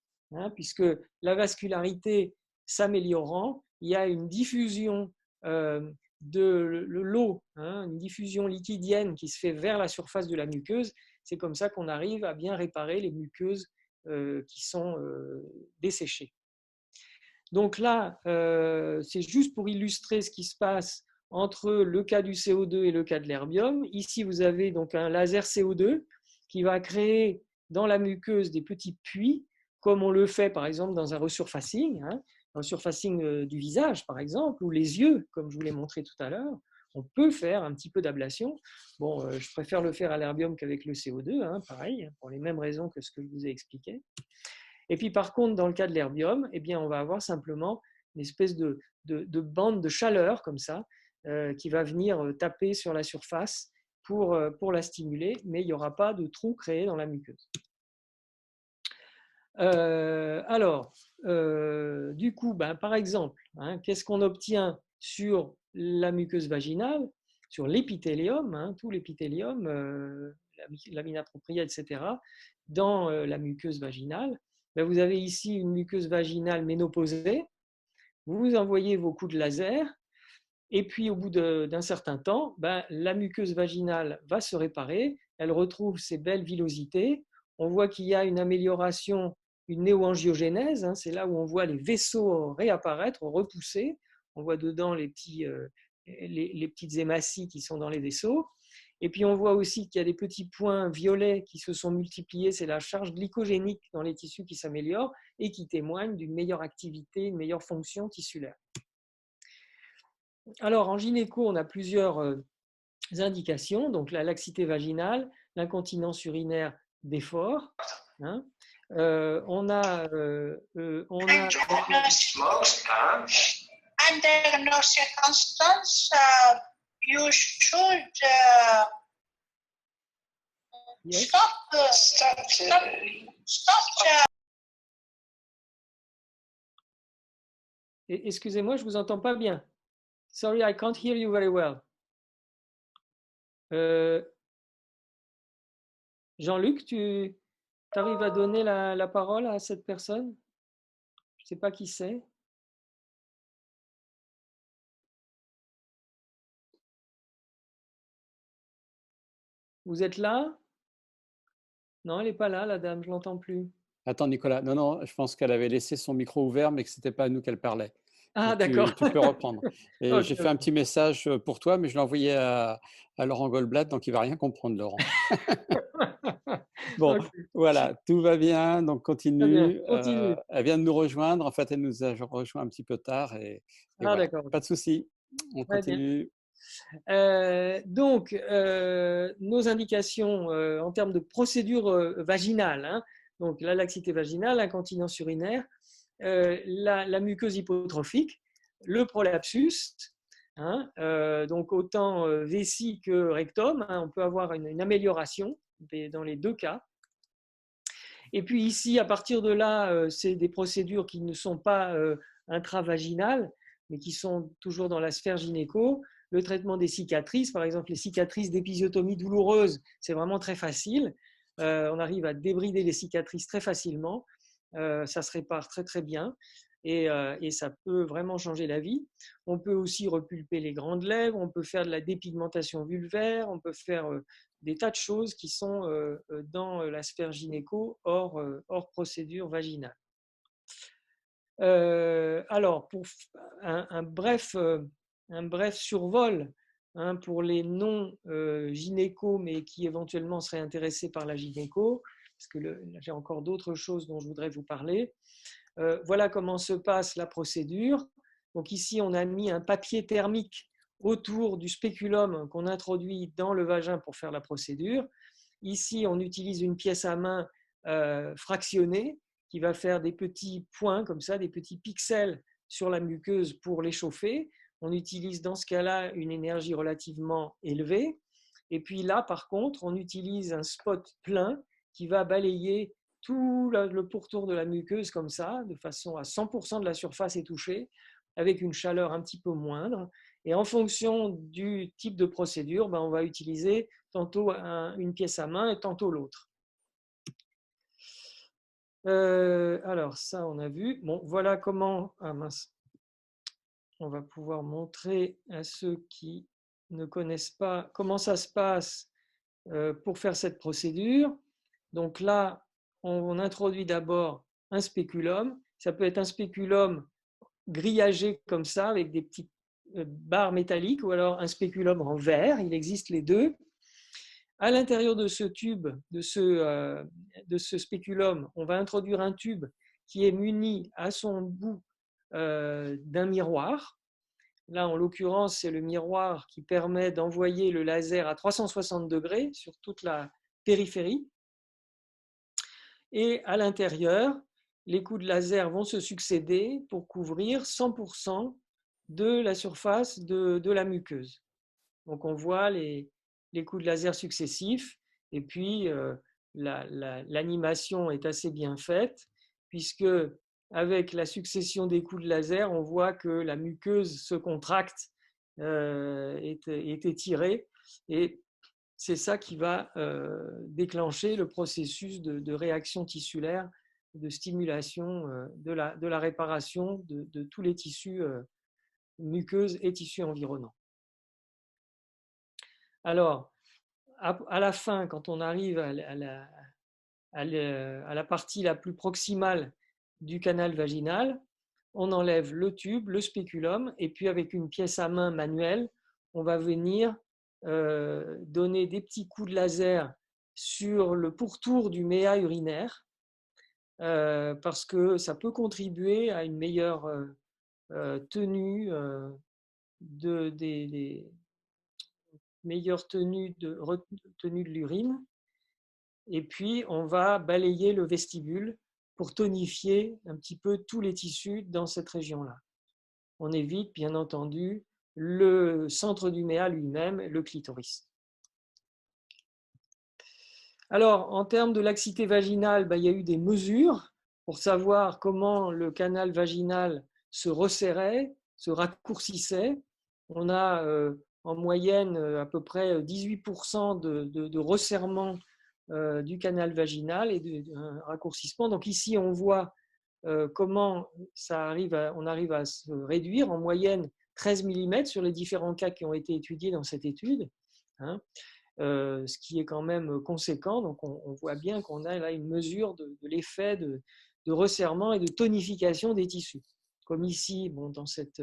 puisque la vascularité s'améliorant, il y a une diffusion de l'eau, une diffusion liquidienne qui se fait vers la surface de la muqueuse. C'est comme ça qu'on arrive à bien réparer les muqueuses qui sont desséchées. Donc là, c'est juste pour illustrer ce qui se passe entre le cas du CO2 et le cas de l'herbium. Ici, vous avez donc un laser CO2 qui va créer dans la muqueuse des petits puits, comme on le fait par exemple dans un resurfacing, un surfacing du visage par exemple, ou les yeux, comme je vous l'ai montré tout à l'heure. On peut faire un petit peu d'ablation. Bon, je préfère le faire à l'herbium qu'avec le CO2, pareil, pour les mêmes raisons que ce que je vous ai expliqué. Et puis par contre, dans le cas de l'herbium, eh bien, on va avoir simplement une espèce de bande de chaleur comme ça, qui va venir taper sur la surface pour la stimuler, mais il n'y aura pas de trou créé dans la muqueuse. Du coup, par exemple, qu'est-ce qu'on obtient sur la muqueuse vaginale, sur l'épithélium, tout l'épithélium, lamina propria, etc., dans la muqueuse vaginale? Vous avez ici une muqueuse vaginale ménopausée, vous envoyez vos coups de laser, et puis au bout d'un certain temps, la muqueuse vaginale va se réparer, elle retrouve ses belles villosités, on voit qu'il y a une amélioration, une néoangiogénèse, c'est là où on voit les vaisseaux réapparaître, repousser, on voit dedans les petites hématies qui sont dans les vaisseaux, et puis on voit aussi qu'il y a des petits points violets qui se sont multipliés, c'est la charge glycogénique dans les tissus qui s'améliore et qui témoigne d'une meilleure activité, une meilleure fonction tissulaire. Alors en gynéco, on a plusieurs indications, donc la laxité vaginale, l'incontinence urinaire d'effort. On a Under no circumstance you should yes. stop. Excusez-moi, je ne vous entends pas bien. Sorry, I can't hear you very well. Jean-Luc, tu arrives à donner la parole à cette personne? Je ne sais pas qui c'est. Vous êtes là? Non, elle n'est pas là, la dame, je ne l'entends plus. Attends, Nicolas. Non, je pense qu'elle avait laissé son micro ouvert, mais que ce n'était pas à nous qu'elle parlait. Ah, donc, d'accord. Tu peux reprendre. Et Okay, j'ai fait un petit message pour toi, mais je l'ai envoyé à Laurent Goldblatt, donc il ne va rien comprendre, Laurent. Bon, okay. Voilà, tout va bien, donc continue. Continue. Elle vient de nous rejoindre. En fait, elle nous a rejoint un petit peu tard. Et voilà. D'accord. Pas de souci. On continue. Donc, nos indications en termes de procédure vaginale, donc la laxité vaginale, l'incontinence urinaire, la muqueuse hypotrophique, le prolapsus, donc autant vessie que rectum, on peut avoir une amélioration dans les deux cas. Et puis ici, à partir de là, c'est des procédures qui ne sont pas intravaginales, mais qui sont toujours dans la sphère gynéco. Le traitement des cicatrices, par exemple les cicatrices d'épisiotomie douloureuse, c'est vraiment très facile. On arrive à débrider les cicatrices très facilement. Ça se répare très très bien et ça peut vraiment changer la vie. On peut aussi repulper les grandes lèvres, on peut faire de la dépigmentation vulvaire, on peut faire des tas de choses qui sont dans la sphère gynéco hors procédure vaginale. Alors, pour un bref survol pour les non-gynécos, mais qui éventuellement seraient intéressés par la gynéco, parce que j'ai encore d'autres choses dont je voudrais vous parler. Voilà comment se passe la procédure. Donc ici, on a mis un papier thermique autour du spéculum qu'on introduit dans le vagin pour faire la procédure. Ici, on utilise une pièce à main fractionnée qui va faire des petits points comme ça, des petits pixels sur la muqueuse pour l'échauffer. On utilise dans ce cas-là une énergie relativement élevée. Et puis là, par contre, on utilise un spot plein qui va balayer tout le pourtour de la muqueuse comme ça, de façon à 100% de la surface est touchée, avec une chaleur un petit peu moindre. Et en fonction du type de procédure, on va utiliser tantôt une pièce à main et tantôt l'autre. Alors ça, on a vu. Bon, voilà comment... Ah mince. On va pouvoir montrer à ceux qui ne connaissent pas comment ça se passe pour faire cette procédure. Donc là, on introduit d'abord un spéculum. Ça peut être un spéculum grillagé comme ça, avec des petites barres métalliques, ou alors un spéculum en verre. Il existe les deux. À l'intérieur de ce tube, de ce spéculum, on va introduire un tube qui est muni à son bout d'un miroir. Là, en l'occurrence, c'est le miroir qui permet d'envoyer le laser à 360 degrés sur toute la périphérie. Et à l'intérieur, les coups de laser vont se succéder pour couvrir 100% de la surface de la muqueuse. Donc on voit les coups de laser successifs et puis l'animation est assez bien faite puisque avec la succession des coups de laser, on voit que la muqueuse se contracte, est étirée et c'est ça qui va déclencher le processus de réaction tissulaire, de stimulation de la réparation de tous les tissus muqueuses et tissus environnants. Alors, à la fin, quand on arrive à la partie la plus proximale du canal vaginal, on enlève le tube, le spéculum, et puis avec une pièce à main manuelle, on va venir donner des petits coups de laser sur le pourtour du méa urinaire, parce que ça peut contribuer à une meilleure tenue meilleure tenue de l'urine. Et puis, on va balayer le vestibule pour tonifier un petit peu tous les tissus dans cette région-là. On évite, bien entendu, le centre du méa lui-même, le clitoris. Alors, en termes de laxité vaginale, il y a eu des mesures pour savoir comment le canal vaginal se resserrait, se raccourcissait. On a en moyenne à peu près 18% de resserrement du canal vaginal et d'un raccourcissement. Donc ici, on voit comment on arrive à se réduire en moyenne 13 mm sur les différents cas qui ont été étudiés dans cette étude, ce qui est quand même conséquent. Donc on voit bien qu'on a là une mesure de l'effet de resserrement et de tonification des tissus. Comme ici, dans cette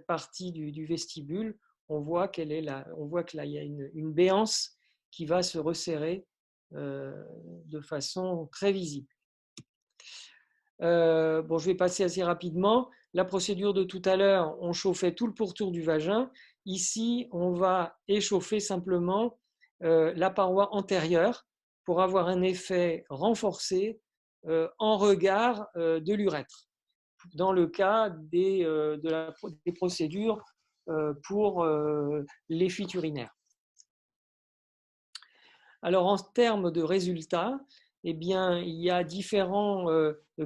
partie du vestibule, on voit que là, il y a une béance qui va se resserrer de façon très visible. Je vais passer assez rapidement. La procédure de tout à l'heure, on chauffait tout le pourtour du vagin. Ici, on va échauffer simplement la paroi antérieure pour avoir un effet renforcé en regard de l'urètre, dans le cas des procédures pour les fuites urinaires. Alors, en termes de résultats, il y a différents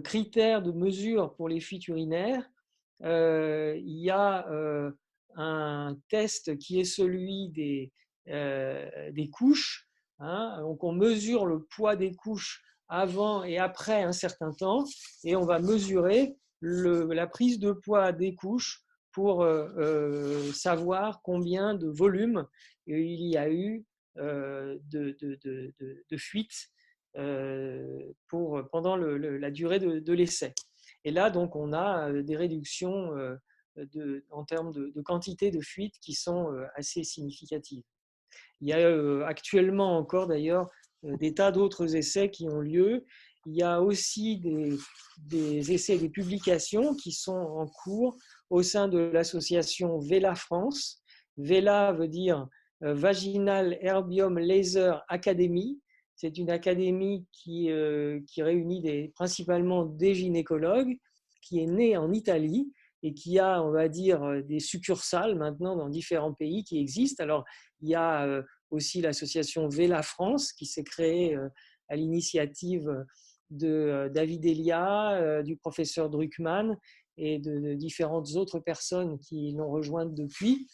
critères de mesure pour les fuites urinaires. Il y a un test qui est celui des couches. hein. Donc, on mesure le poids des couches avant et après un certain temps, et on va mesurer la prise de poids des couches pour savoir combien de volume il y a eu de fuite pendant la durée de l'essai. Et là, donc, on a des réductions en termes de quantité de fuite qui sont assez significatives. Il y a actuellement encore d'ailleurs des tas d'autres essais qui ont lieu. Il y a aussi des essais, des publications qui sont en cours au sein de l'association VELA France. VELA veut dire Vaginal Herbium Laser Academy. C'est une académie qui réunit principalement des gynécologues, qui est née en Italie et qui a, on va dire, des succursales maintenant dans différents pays qui existent. Alors, il y a aussi l'association VELA France qui s'est créée à l'initiative de David Elia, du professeur Druckmann et de différentes autres personnes qui l'ont rejointe depuis.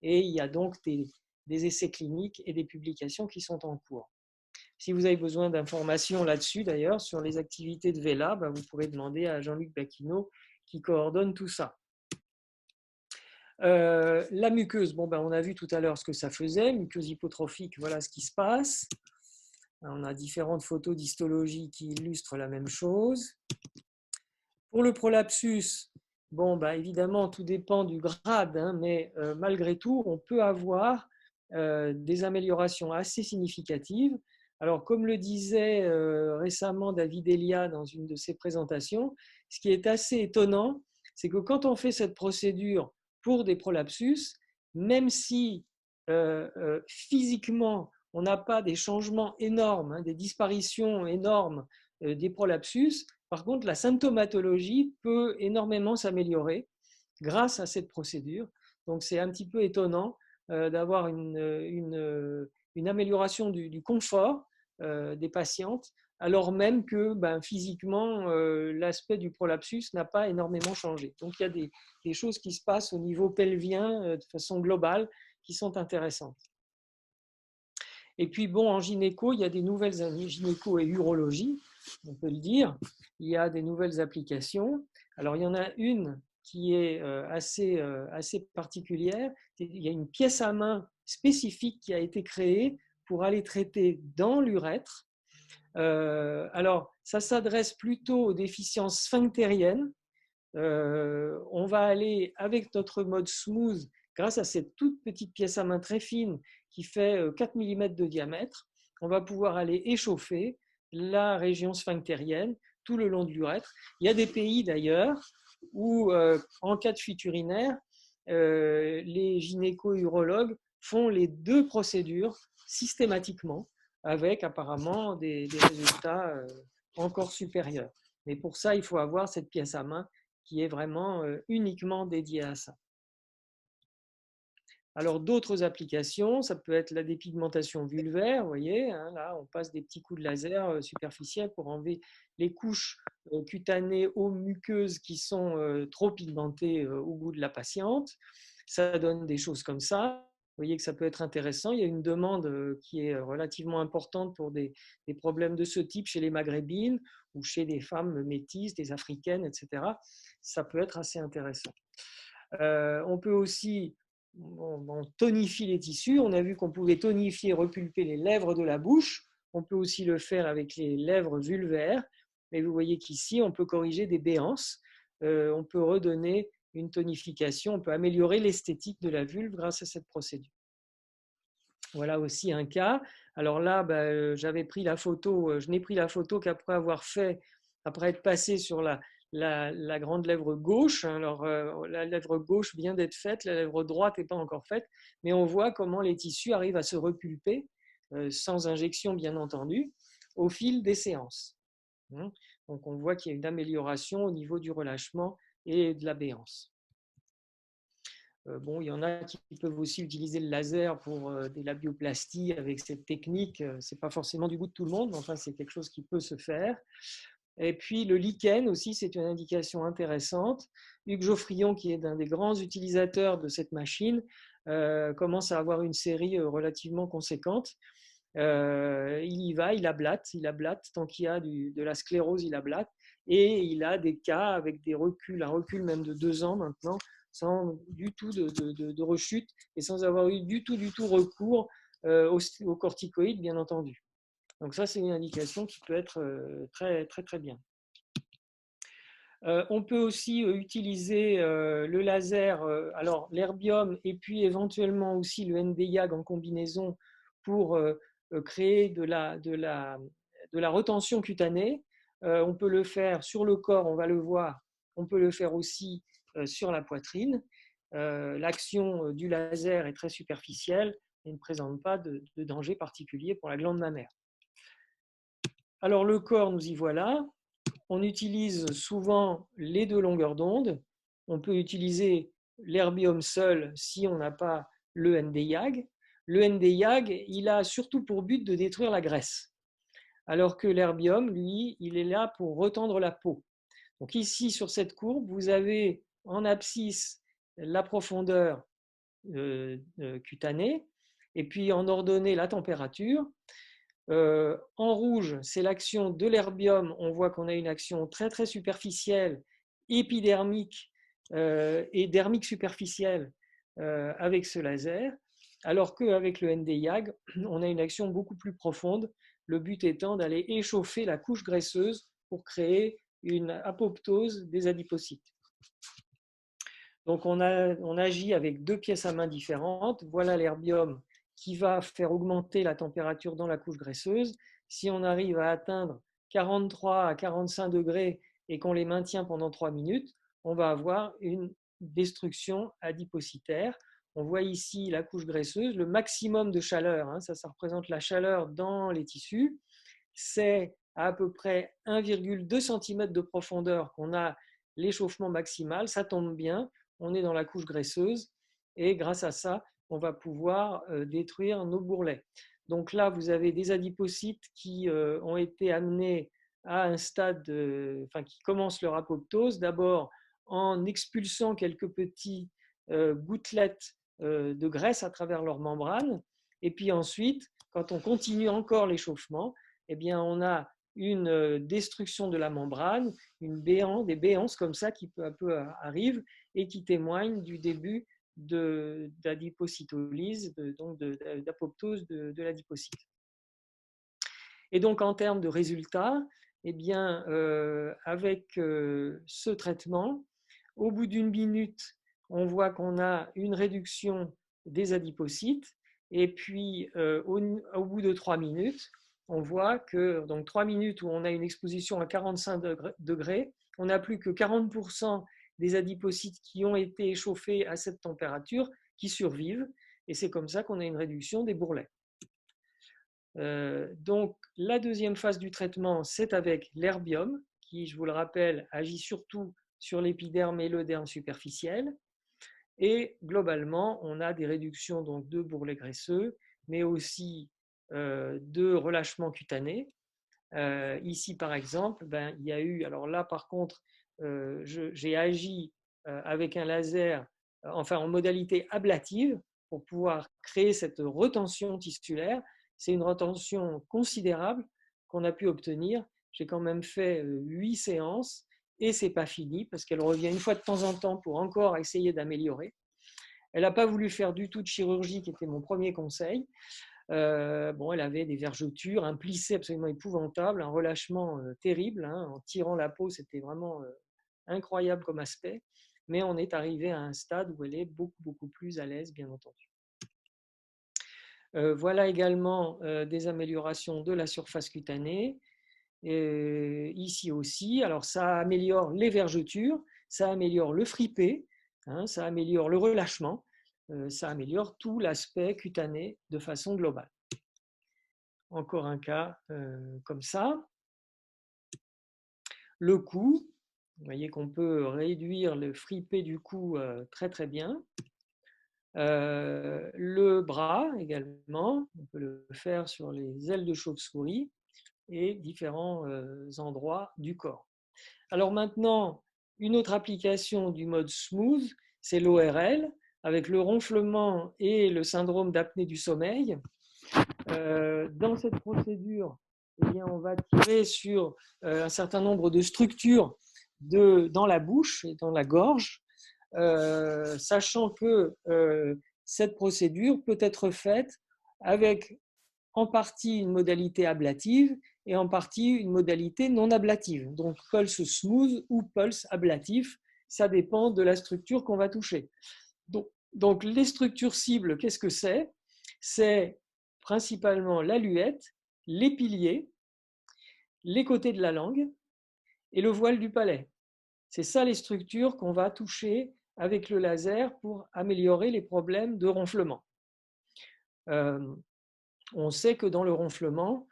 Et il y a donc des essais cliniques et des publications qui sont en cours. Si vous avez besoin d'informations là-dessus, d'ailleurs, sur les activités de VELA, vous pourrez demander à Jean-Luc Bacchino qui coordonne tout ça. La muqueuse, on a vu tout à l'heure ce que ça faisait, muqueuse hypotrophique, voilà ce qui se passe. On a différentes photos d'histologie qui illustrent la même chose. Pour le prolapsus, évidemment, tout dépend du grade, hein, mais malgré tout, on peut avoir des améliorations assez significatives. Alors, comme le disait récemment David Elia dans une de ses présentations, ce qui est assez étonnant, c'est que quand on fait cette procédure pour des prolapsus, même si physiquement, on n'a pas des changements énormes, hein, des disparitions énormes des prolapsus, par contre, la symptomatologie peut énormément s'améliorer grâce à cette procédure. Donc, c'est un petit peu étonnant d'avoir une amélioration du confort des patientes, alors même que physiquement, l'aspect du prolapsus n'a pas énormément changé. Donc, il y a des choses qui se passent au niveau pelvien de façon globale qui sont intéressantes. Et puis, en gynéco, il y a des nouvelles gynéco et urologie, on peut le dire. Il y a des nouvelles applications. Alors, il y en a une qui est assez particulière. Il y a une pièce à main spécifique qui a été créée pour aller traiter dans l'urètre. Alors, ça s'adresse plutôt aux déficiences sphinctériennes. On va aller avec notre mode smooth, grâce à cette toute petite pièce à main très fine qui fait 4 mm de diamètre, on va pouvoir aller échauffer la région sphinctérienne tout le long de l'urètre. Il y a des pays d'ailleurs où, en cas de fuite urinaire, les gynéco-urologues font les deux procédures systématiquement, avec apparemment des résultats encore supérieurs. Mais pour ça, il faut avoir cette pièce à main qui est vraiment uniquement dédiée à ça. Alors, d'autres applications, ça peut être la dépigmentation vulvaire, vous voyez, hein, là, on passe des petits coups de laser superficiels pour enlever les couches cutanées ou muqueuses qui sont trop pigmentées au goût de la patiente. Ça donne des choses comme ça. Vous voyez que ça peut être intéressant. Il y a une demande qui est relativement importante pour des problèmes de ce type chez les maghrébines ou chez des femmes métisses, des africaines, etc. Ça peut être assez intéressant. On peut aussi tonifier les tissus. On a vu qu'on pouvait tonifier et repulper les lèvres de la bouche. On peut aussi le faire avec les lèvres vulvaires. Et vous voyez qu'ici, on peut corriger des béances. On peut redonner une tonification. On peut améliorer l'esthétique de la vulve grâce à cette procédure. Voilà aussi un cas. Alors là, j'avais pris la photo. Je n'ai pris la photo qu'après après être passé sur la grande lèvre gauche. Alors, la lèvre gauche vient d'être faite, la lèvre droite n'est pas encore faite, mais on voit comment les tissus arrivent à se repulper, sans injection bien entendu, au fil des séances. Donc, on voit qu'il y a une amélioration au niveau du relâchement et de la béance. Il y en a qui peuvent aussi utiliser le laser pour des labioplasties avec cette technique. Ce n'est pas forcément du goût de tout le monde, mais enfin, c'est quelque chose qui peut se faire. Et puis le lichen aussi, c'est une indication intéressante. Hugues Geoffrion, qui est un des grands utilisateurs de cette machine, commence à avoir une série relativement conséquente. il y va, il ablate tant qu'il y a de la sclérose, il ablate. Et il a des cas avec des reculs, un recul même de 2 ans maintenant, sans du tout de rechute et sans avoir eu du tout recours aux corticoïdes, bien entendu. Donc ça, c'est une indication qui peut être très bien. On peut aussi utiliser le laser, alors l'herbium et puis éventuellement aussi le Nd:YAG en combinaison pour créer de la retention cutanée. On peut le faire sur le corps, on va le voir. On peut le faire aussi sur la poitrine. L'action du laser est très superficielle et ne présente pas de danger particulier pour la glande mammaire. Alors le corps, nous y voilà. On utilise souvent les 2 longueurs d'onde. On peut utiliser l'herbium seul si on n'a pas le Nd:YAG. Le Nd:YAG, il a surtout pour but de détruire la graisse, alors que l'herbium, lui, il est là pour retendre la peau. Donc ici, sur cette courbe, vous avez en abscisse la profondeur cutanée, et puis en ordonnée la température. En rouge, c'est l'action de l'herbium. On voit qu'on a une action très superficielle, épidermique et dermique superficielle avec ce laser, alors qu'avec le Nd:YAG, on a une action beaucoup plus profonde, le but étant d'aller échauffer la couche graisseuse pour créer une apoptose des adipocytes. Donc on agit avec 2 pièces à main différentes. Voilà l'herbium qui va faire augmenter la température dans la couche graisseuse. Si on arrive à atteindre 43 à 45 degrés et qu'on les maintient pendant 3 minutes, on va avoir une destruction adipocytaire. On voit ici la couche graisseuse, le maximum de chaleur, ça représente la chaleur dans les tissus. C'est à peu près 1,2 cm de profondeur qu'on a l'échauffement maximal, ça tombe bien, on est dans la couche graisseuse et grâce à ça, on va pouvoir détruire nos bourrelets. Donc là, vous avez des adipocytes qui ont été amenés à un stade, qui commencent leur apoptose, d'abord en expulsant quelques petits gouttelettes de graisse à travers leur membrane, et puis ensuite, quand on continue encore l'échauffement, eh bien, on a une destruction de la membrane, des béances comme ça qui peu à peu arrivent et qui témoignent du début d'adipocytolyse, donc d'apoptose de l'adipocyte. Et donc en termes de résultats, eh bien, avec ce traitement, au bout d'1 minute, on voit qu'on a une réduction des adipocytes, et puis au bout de 3 minutes, on voit que, donc 3 minutes où on a une exposition à 45 degrés, on n'a plus que 40% des adipocytes qui ont été échauffés à cette température qui survivent, et c'est comme ça qu'on a une réduction des bourrelets. Donc la deuxième phase du traitement, c'est avec l'herbium, qui, je vous le rappelle, agit surtout sur l'épiderme et le derme superficiel. Et globalement, on a des réductions donc, de bourrelets graisseux, mais aussi de relâchement cutané. Ici, par exemple, il y a eu, alors là, par contre, j'ai agi avec un laser, en modalité ablative, pour pouvoir créer cette retention tissulaire. C'est une retention considérable qu'on a pu obtenir. J'ai quand même fait 8 séances et ce n'est pas fini parce qu'elle revient une fois de temps en temps pour encore essayer d'améliorer. Elle n'a pas voulu faire du tout de chirurgie, qui était mon premier conseil. Elle avait des vergetures, un plissé absolument épouvantable, un relâchement terrible. En tirant la peau, c'était vraiment incroyable comme aspect. Mais on est arrivé à un stade où elle est beaucoup plus à l'aise, bien entendu. Voilà également des améliorations de la surface cutanée. Ici aussi, alors ça améliore les vergetures, ça améliore le fripé, ça améliore le relâchement, ça améliore tout l'aspect cutané de façon globale. Encore un cas comme ça. Le cou, vous voyez qu'on peut réduire le fripé du cou très bien. Le bras également, on peut le faire sur les ailes de chauve-souris et différents endroits du corps. Alors maintenant, une autre application du mode smooth, c'est l'ORL, avec le ronflement et le syndrome d'apnée du sommeil. Dans cette procédure, eh bien, on va tirer sur un certain nombre de structures dans la bouche et dans la gorge, sachant que cette procédure peut être faite avec en partie une modalité ablative et en partie une modalité non ablative. Donc pulse smooth ou pulse ablatif, ça dépend de la structure qu'on va toucher. Donc les structures cibles, qu'est-ce que c'est? C'est principalement la luette, les piliers, les côtés de la langue et le voile du palais. C'est ça les structures qu'on va toucher avec le laser pour améliorer les problèmes de ronflement. On sait que dans le ronflement,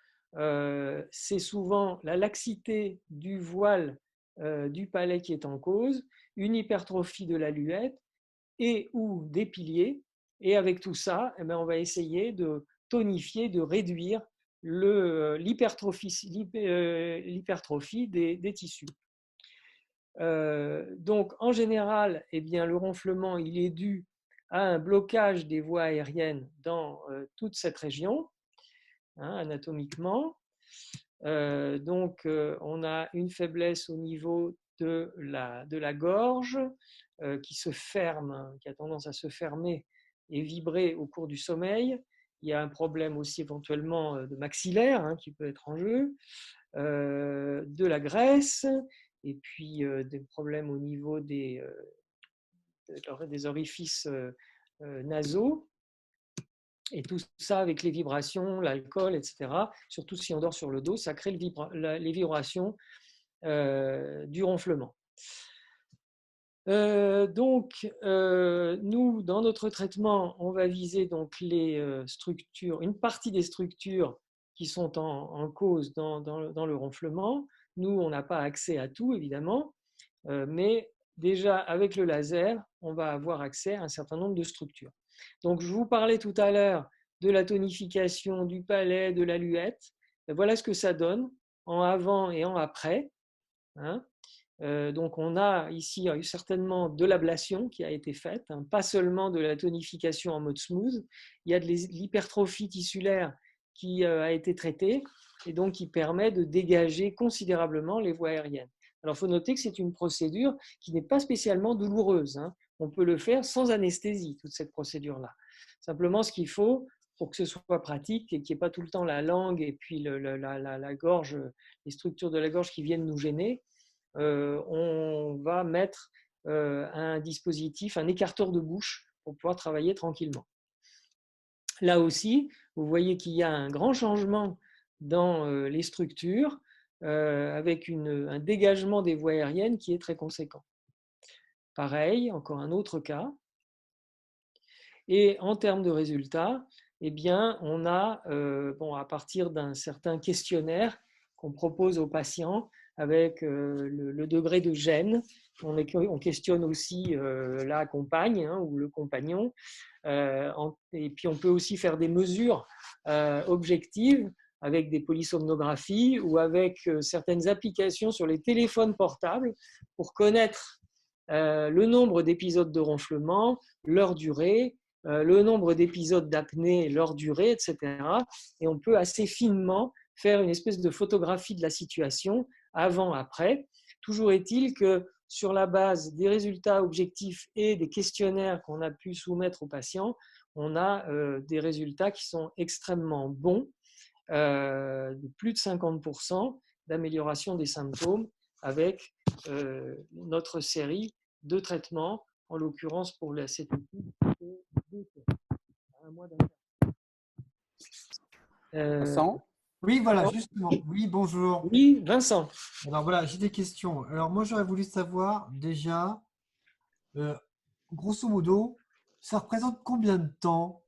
c'est souvent la laxité du voile du palais qui est en cause, une hypertrophie de la luette et ou des piliers. Et avec tout ça, eh bien, on va essayer de tonifier, de réduire l'hypertrophie des tissus. Donc, en général, eh bien, le ronflement il est dû à un blocage des voies aériennes dans toute cette région, hein, anatomiquement. Donc, on a une faiblesse au niveau de la gorge qui se ferme, qui a tendance à se fermer et vibrer au cours du sommeil. Il y a un problème aussi éventuellement de maxillaire hein, qui peut être en jeu, de la graisse, et puis des problèmes au niveau des orifices nasaux. Et tout ça avec les vibrations, l'alcool, etc. Surtout si on dort sur le dos, ça crée les vibrations du ronflement. Donc, nous, dans notre traitement, on va viser donc les structures, une partie des structures qui sont en cause dans le ronflement. Nous, on n'a pas accès à tout, évidemment, mais déjà, avec le laser, on va avoir accès à un certain nombre de structures. Donc, je vous parlais tout à l'heure de la tonification du palais, de la luette. Voilà ce que ça donne en avant et en après. Hein. Donc, on a ici certainement de l'ablation qui a été faite, hein, pas seulement de la tonification en mode smooth. Il y a de l'hypertrophie tissulaire qui a été traitée et donc qui permet de dégager considérablement les voies aériennes. Alors, il faut noter que c'est une procédure qui n'est pas spécialement douloureuse. Hein. On peut le faire sans anesthésie, toute cette procédure-là. Simplement, ce qu'il faut pour que ce soit pratique et qu'il n'y ait pas tout le temps la langue et puis la gorge, les structures de la gorge qui viennent nous gêner, on va mettre un dispositif, un écarteur de bouche pour pouvoir travailler tranquillement. Là aussi, vous voyez qu'il y a un grand changement dans les structures avec un dégagement des voies aériennes qui est très conséquent. Pareil, encore un autre cas. Et en termes de résultats, eh bien, on a, à partir d'un certain questionnaire qu'on propose aux patients avec le degré de gêne, on questionne aussi la compagne hein, ou le compagnon, et puis on peut aussi faire des mesures objectives avec des polysomnographies ou avec certaines applications sur les téléphones portables pour connaître le nombre d'épisodes de ronflement, leur durée, le nombre d'épisodes d'apnée, leur durée, etc. Et on peut assez finement faire une espèce de photographie de la situation avant, après. Toujours est-il que sur la base des résultats objectifs et des questionnaires qu'on a pu soumettre aux patients, on a des résultats qui sont extrêmement bons, de plus de 50% d'amélioration des symptômes avec notre série de traitements, en l'occurrence pour la CTP, un mois Vincent ? Oui, voilà, justement. Oui, bonjour. Oui, Vincent. Alors voilà, j'ai des questions. Alors moi, j'aurais voulu savoir déjà, grosso modo, ça représente combien de temps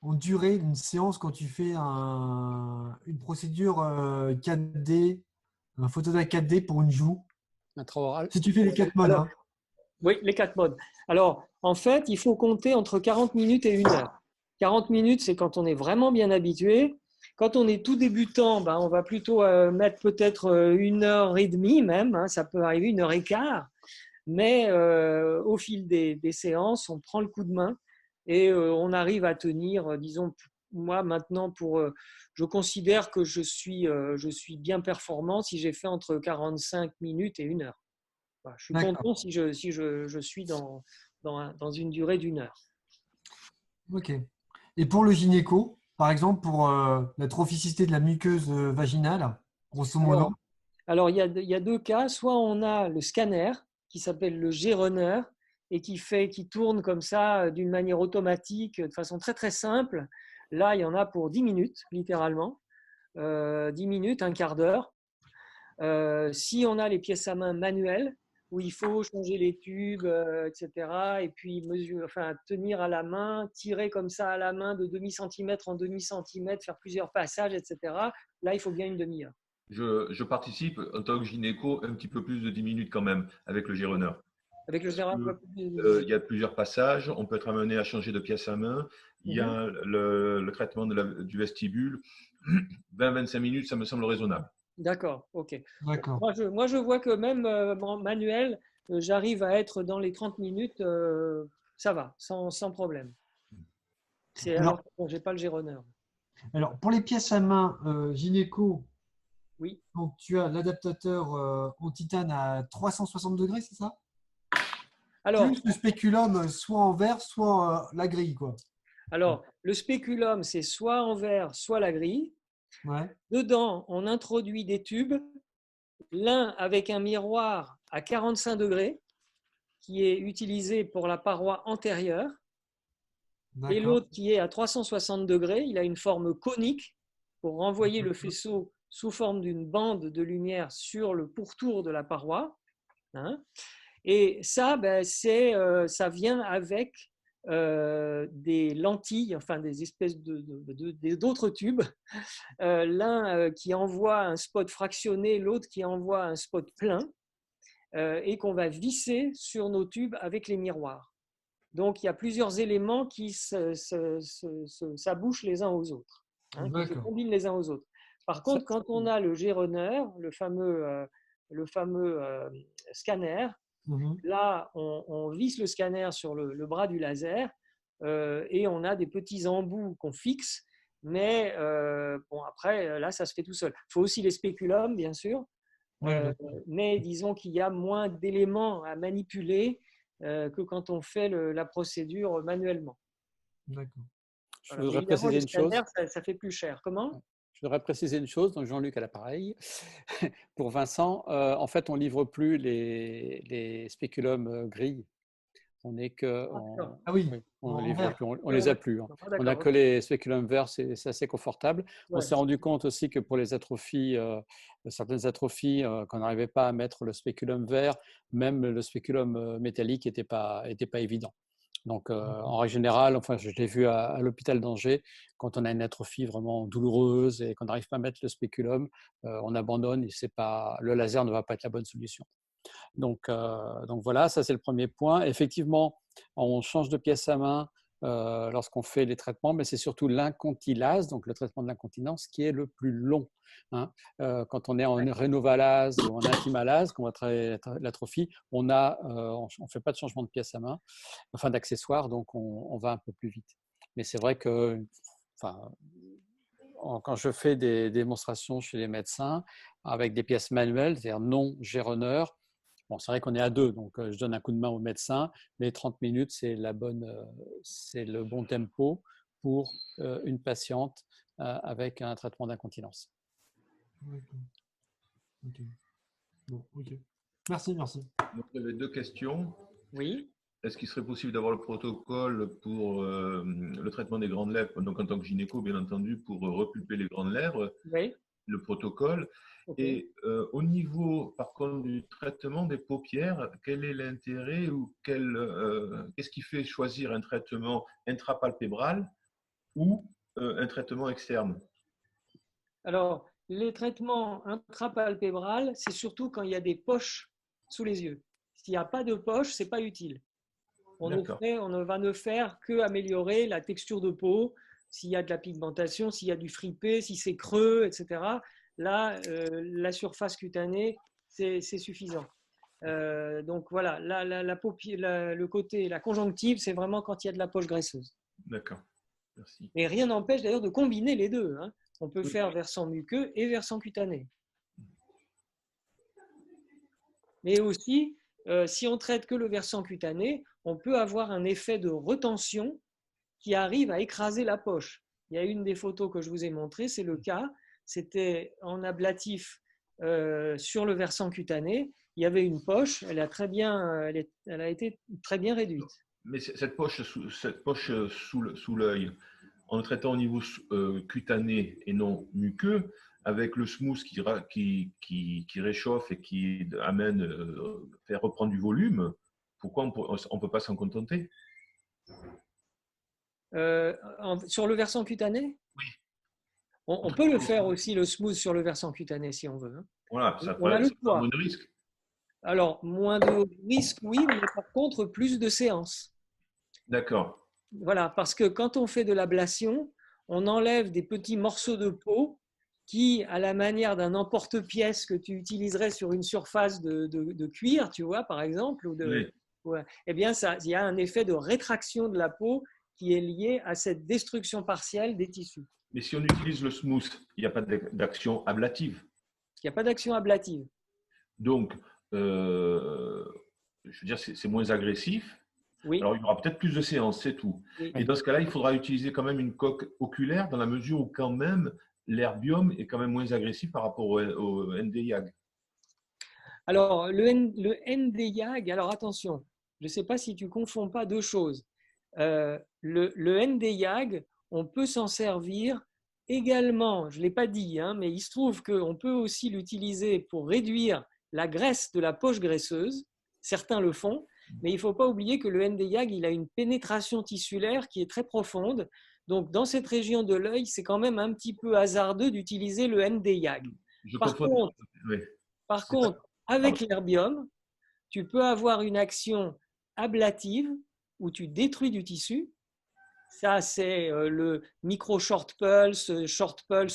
en durée d'une séance quand tu fais une procédure 4D, un Photodac 4D pour une joue? Intraoral. Si tu fais les 4 modes. Alors, oui, les 4 modes. Alors, en fait, il faut compter entre 40 minutes et 1 heure. 40 minutes, c'est quand on est vraiment bien habitué. Quand on est tout débutant, on va plutôt mettre peut-être 1h30 même, hein, ça peut arriver 1h15. Mais au fil des séances, on prend le coup de main et on arrive à tenir, disons, moi, maintenant, je considère que je suis bien performant si j'ai fait entre 45 minutes et 1 heure. Voilà, je suis D'accord. content si je suis dans une durée d'1 heure. Ok. Et pour le gynéco, par exemple, pour la trophicité de la muqueuse vaginale, grosso modo. Alors il y a 2 cas. Soit on a le scanner qui s'appelle le G-Runner et qui tourne comme ça d'une manière automatique, de façon très très simple. Là, il y en a pour 10 minutes, littéralement. 10 minutes, un quart d'heure. Si on a les pièces à main manuelles, où il faut changer les tubes, etc., et puis tenir à la main, tirer comme ça à la main de demi-centimètre en demi-centimètre, faire plusieurs passages, etc., là, il faut bien une demi-heure. Je participe en tant que gynéco un petit peu plus de 10 minutes quand même avec le G-Runner. Avec le gérant, Il y a plusieurs passages, on peut être amené à changer de pièce à main. Il y a le traitement du vestibule. 20-25 minutes, ça me semble raisonnable. D'accord, ok. D'accord. Moi, je vois que même en manuel, j'arrive à être dans les 30 minutes, ça va, sans problème. C'est Alors, alors que bon, j'ai pas le G-Runner. alors, pour les pièces à main gynéco, Oui. donc tu as l'adaptateur en titane à 360 degrés, c'est ça? Alors, Plus le spéculum, soit en verre, soit la grille, quoi. alors, le spéculum, c'est soit en verre, soit la grille. Ouais. Dedans, on introduit des tubes, l'un avec un miroir à 45 degrés, qui est utilisé pour la paroi antérieure, et D'accord. l'autre qui est à 360 degrés. Il a une forme conique pour renvoyer le faisceau sous forme d'une bande de lumière sur le pourtour de la paroi. Hein. Et ça, ça vient avec des lentilles, enfin des espèces d'autres tubes, l'un qui envoie un spot fractionné, l'autre qui envoie un spot plein, et qu'on va visser sur nos tubes avec les miroirs. Donc il y a plusieurs éléments qui s'abouchent les uns aux autres, hein, qui se combinent les uns aux autres. Par contre, quand on a le G-Runner, le fameux scanner, là, on visse le scanner sur le bras du laser et on a des petits embouts qu'on fixe. Mais bon, après, là, ça se fait tout seul. Il faut aussi les spéculums, bien sûr. Mais disons qu'il y a moins d'éléments à manipuler que quand on fait la procédure manuellement. D'accord. Je Voilà. voudrais Évidemment, préciser les une chose. scanners, ça fait plus cher. Comment? Je voudrais préciser une chose, donc Jean-Luc à l'appareil. Pour Vincent, en fait, on livre plus les spéculums gris. On est que, Ah oui, oui, on en livre verre. plus, on les a plus. Hein. Ah, On n'a que les spéculums verts, c'est assez confortable. On Ouais. s'est rendu compte aussi que pour les atrophies, certaines atrophies, qu'on n'arrivait pas à mettre le spéculum vert, même le spéculum métallique n'était pas évident. Donc, en règle générale, enfin, je l'ai vu à l'hôpital d'Angers, quand on a une atrophie vraiment douloureuse et qu'on n'arrive pas à mettre le spéculum, on abandonne et le laser ne va pas être la bonne solution. Donc voilà, ça c'est le premier point. Effectivement, on change de pièce à main lorsqu'on fait les traitements, mais c'est surtout l'incontinence, donc le traitement de l'incontinence, qui est le plus long. Hein. Quand on est en rénovalase ou en intimalase, qu'on va travailler l'atrophie, on ne fait pas de changement de pièce à main, enfin d'accessoires, donc on va un peu plus vite. Mais c'est vrai que, enfin, quand je fais des démonstrations chez les médecins avec des pièces manuelles, c'est-à-dire non G-Runner, bon, c'est vrai qu'on est à deux, donc je donne un coup de main au médecin, mais 30 minutes, c'est le bon tempo pour une patiente avec un traitement d'incontinence. Ok. Bon, ok. Merci. Donc, j'avais 2 questions. Oui. Est-ce qu'il serait possible d'avoir le protocole pour le traitement des grandes lèvres, donc en tant que gynéco, bien entendu, pour repulper les grandes lèvres, Oui. le protocole. Okay. Et au niveau, par contre, du traitement des paupières, quel est l'intérêt ou qu'est-ce qui fait choisir un traitement intrapalpébral ou un traitement externe? Alors, les traitements intrapalpébrales, c'est surtout quand il y a des poches sous les yeux. S'il n'y a pas de poche, ce n'est pas utile. On ne va ne faire qu'améliorer la texture de peau, s'il y a de la pigmentation, s'il y a du fripé, si c'est creux, etc. Là, la surface cutanée, c'est suffisant. Donc voilà, la conjonctive, c'est vraiment quand il y a de la poche graisseuse. D'accord. Merci. Mais rien n'empêche d'ailleurs de combiner les deux, hein. On peut faire versant muqueux et versant cutané. Mais aussi, si on traite que le versant cutané, on peut avoir un effet de retention qui arrive à écraser la poche. Il y a une des photos que je vous ai montrées, c'est le cas. C'était en ablatif sur le versant cutané. Il y avait une poche, elle a été très bien réduite. Mais cette poche sous l'œil, en le traitant au niveau cutané et non muqueux, avec le smooth qui réchauffe et qui amène, fait reprendre du volume, pourquoi on ne peut pas s'en contenter? Sur le versant cutané, Oui. On peut le faire aussi, le smooth sur le versant cutané, si on veut, hein. Voilà, ça On a le prend choix. moins de risques. Alors, moins de risques, oui, mais par contre, plus de séances. D'accord. Voilà, parce que quand on fait de l'ablation, on enlève des petits morceaux de peau qui, à la manière d'un emporte-pièce que tu utiliserais sur une surface de cuir, tu vois, par exemple, Oui. ouais, eh bien, il y a un effet de rétraction de la peau qui est lié à cette destruction partielle des tissus. Mais si on utilise le smooth, il n'y a pas d'action ablative. Il n'y a pas d'action ablative. Donc, je veux dire, c'est moins agressif. Oui. Alors, il y aura peut-être plus de séances, c'est tout. Oui. Et dans ce cas-là, il faudra utiliser quand même une coque oculaire dans la mesure où quand même l'herbium est quand même moins agressif par rapport au Nd:YAG. Alors, le Nd:YAG, alors attention, je ne sais pas si tu ne confonds pas deux choses. Le Nd:YAG, on peut s'en servir également, je ne l'ai pas dit, hein, mais il se trouve qu'on peut aussi l'utiliser pour réduire la graisse de la poche graisseuse. Certains le font, mais il ne faut pas oublier que le Nd:YAG, il a une pénétration tissulaire qui est très profonde. Donc, dans cette région de l'œil, c'est quand même un petit peu hasardeux d'utiliser le Nd:YAG. Par contre, avec l'herbium, tu peux avoir une action ablative où tu détruis du tissu. Ça, c'est le micro-short pulse,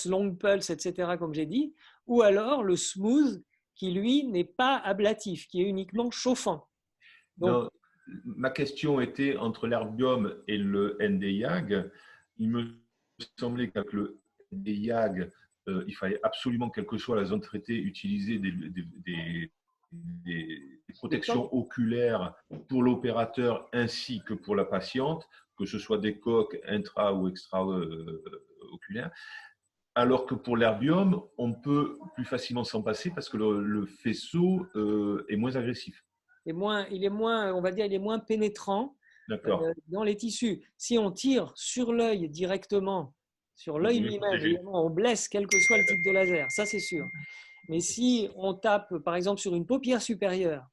long pulse, etc., comme j'ai dit. Ou alors le smooth, qui lui n'est pas ablatif, qui est uniquement chauffant. Donc, non, ma question était entre l'herbium et le Nd:YAG. Il me semblait qu'avec le Nd:YAG, il fallait absolument, quelle que soit la zone traitée, utiliser des protections oculaires pour l'opérateur ainsi que pour la patiente, que ce soit des coques intra ou extra-oculaires. Alors que pour l'herbium, on peut plus facilement s'en passer parce que le faisceau est moins agressif. il est moins, on va dire, il est moins pénétrant dans les tissus. Si on tire sur l'œil directement, sur l'œil lui-même, évidemment, on blesse quel que soit le type de laser, ça c'est sûr. Mais si on tape, par exemple, sur une paupière supérieure,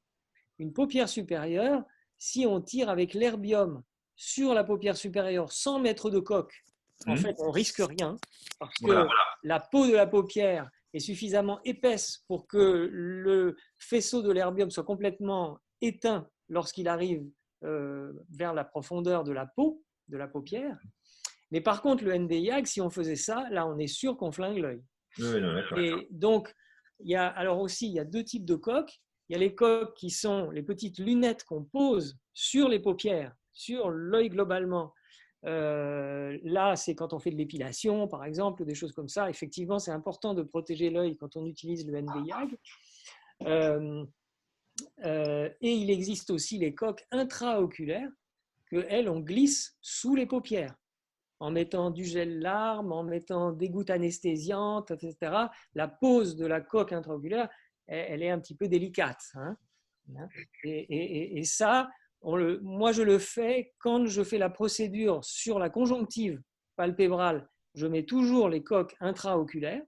si on tire avec l'herbium sur la paupière supérieure sans mettre de coque, en fait, on risque rien parce que la peau de la paupière est suffisamment épaisse pour que le faisceau de l'herbium soit complètement éteint lorsqu'il arrive vers la profondeur de la peau, de la paupière. Mais par contre, le Nd:YAG, si on faisait ça, là, on est sûr qu'on flingue l'œil. Et donc, il y a deux types de coques. Il y a les coques qui sont les petites lunettes qu'on pose sur les paupières, sur l'œil globalement. Là, c'est quand on fait de l'épilation, par exemple, des choses comme ça. Effectivement, c'est important de protéger l'œil quand on utilise le Nd:YAG. Et il existe aussi les coques intraoculaires que, elles, on glisse sous les paupières en mettant du gel larme, en mettant des gouttes anesthésiantes, etc. La pose de la coque intraoculaire, elle est un petit peu délicate, hein. Et ça, moi, je le fais quand je fais la procédure sur la conjonctive palpébrale. Je mets toujours les coques intraoculaires,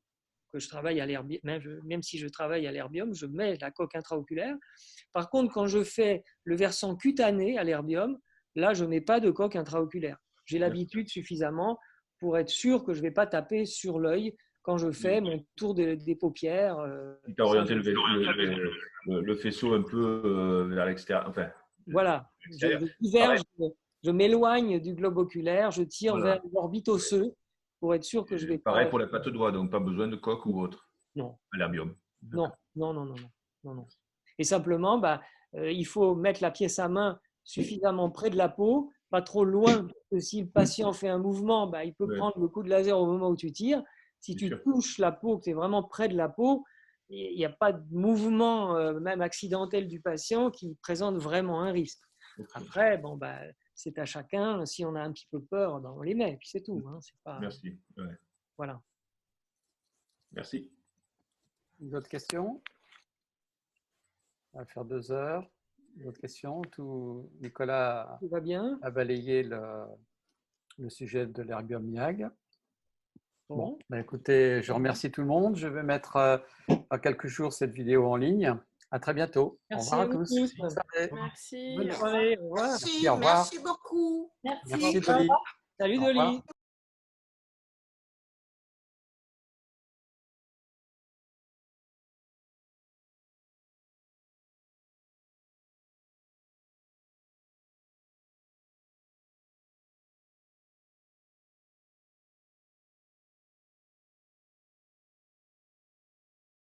que je travaille à l'herbium, même si je travaille à l'herbium, je mets la coque intraoculaire. Par contre, quand je fais le versant cutané à l'herbium, là, je ne mets pas de coque intraoculaire. J'ai l'habitude suffisamment pour être sûr que je ne vais pas taper sur l'œil quand je fais mon tour des paupières. Tu as orienté le faisceau un peu vers l'extérieur. Enfin, voilà, je diverge, je m'éloigne du globe oculaire, je tire vers l'orbite osseuse pour être sûr que je vais pas… Pareil pour la patte doigt, donc pas besoin de coque ou autre. Non. L'herbium. Non. Et simplement, il faut mettre la pièce à main suffisamment près de la peau pas trop loin, parce que si le patient fait un mouvement, bah, il peut Ouais. prendre le coup de laser au moment où tu tires. Si Bien tu sûr. touches la peau, que tu es vraiment près de la peau, il n'y a pas de mouvement, même accidentel du patient, qui présente vraiment un risque. Ok. Après, bon, bah, c'est à chacun. Si on a un petit peu peur, ben, on les met, et puis c'est tout. Hein, c'est pas, Merci. Ouais. voilà. Merci. D'autres questions? On va faire 2 heures. D'autres questions? Tout, Nicolas Tout va bien. a balayé le sujet de l'erbium YAG. Bon, Bon. bah écoutez, je remercie tout le monde. Je vais mettre dans quelques jours cette vidéo en ligne. À très bientôt. Au Merci revoir à à vous tous. tous. Bonne soirée. Merci. Bonne Bonne soirée. Au revoir. Merci, au revoir. Merci beaucoup. Merci Au revoir. Dolly. Salut Au revoir. Dolly.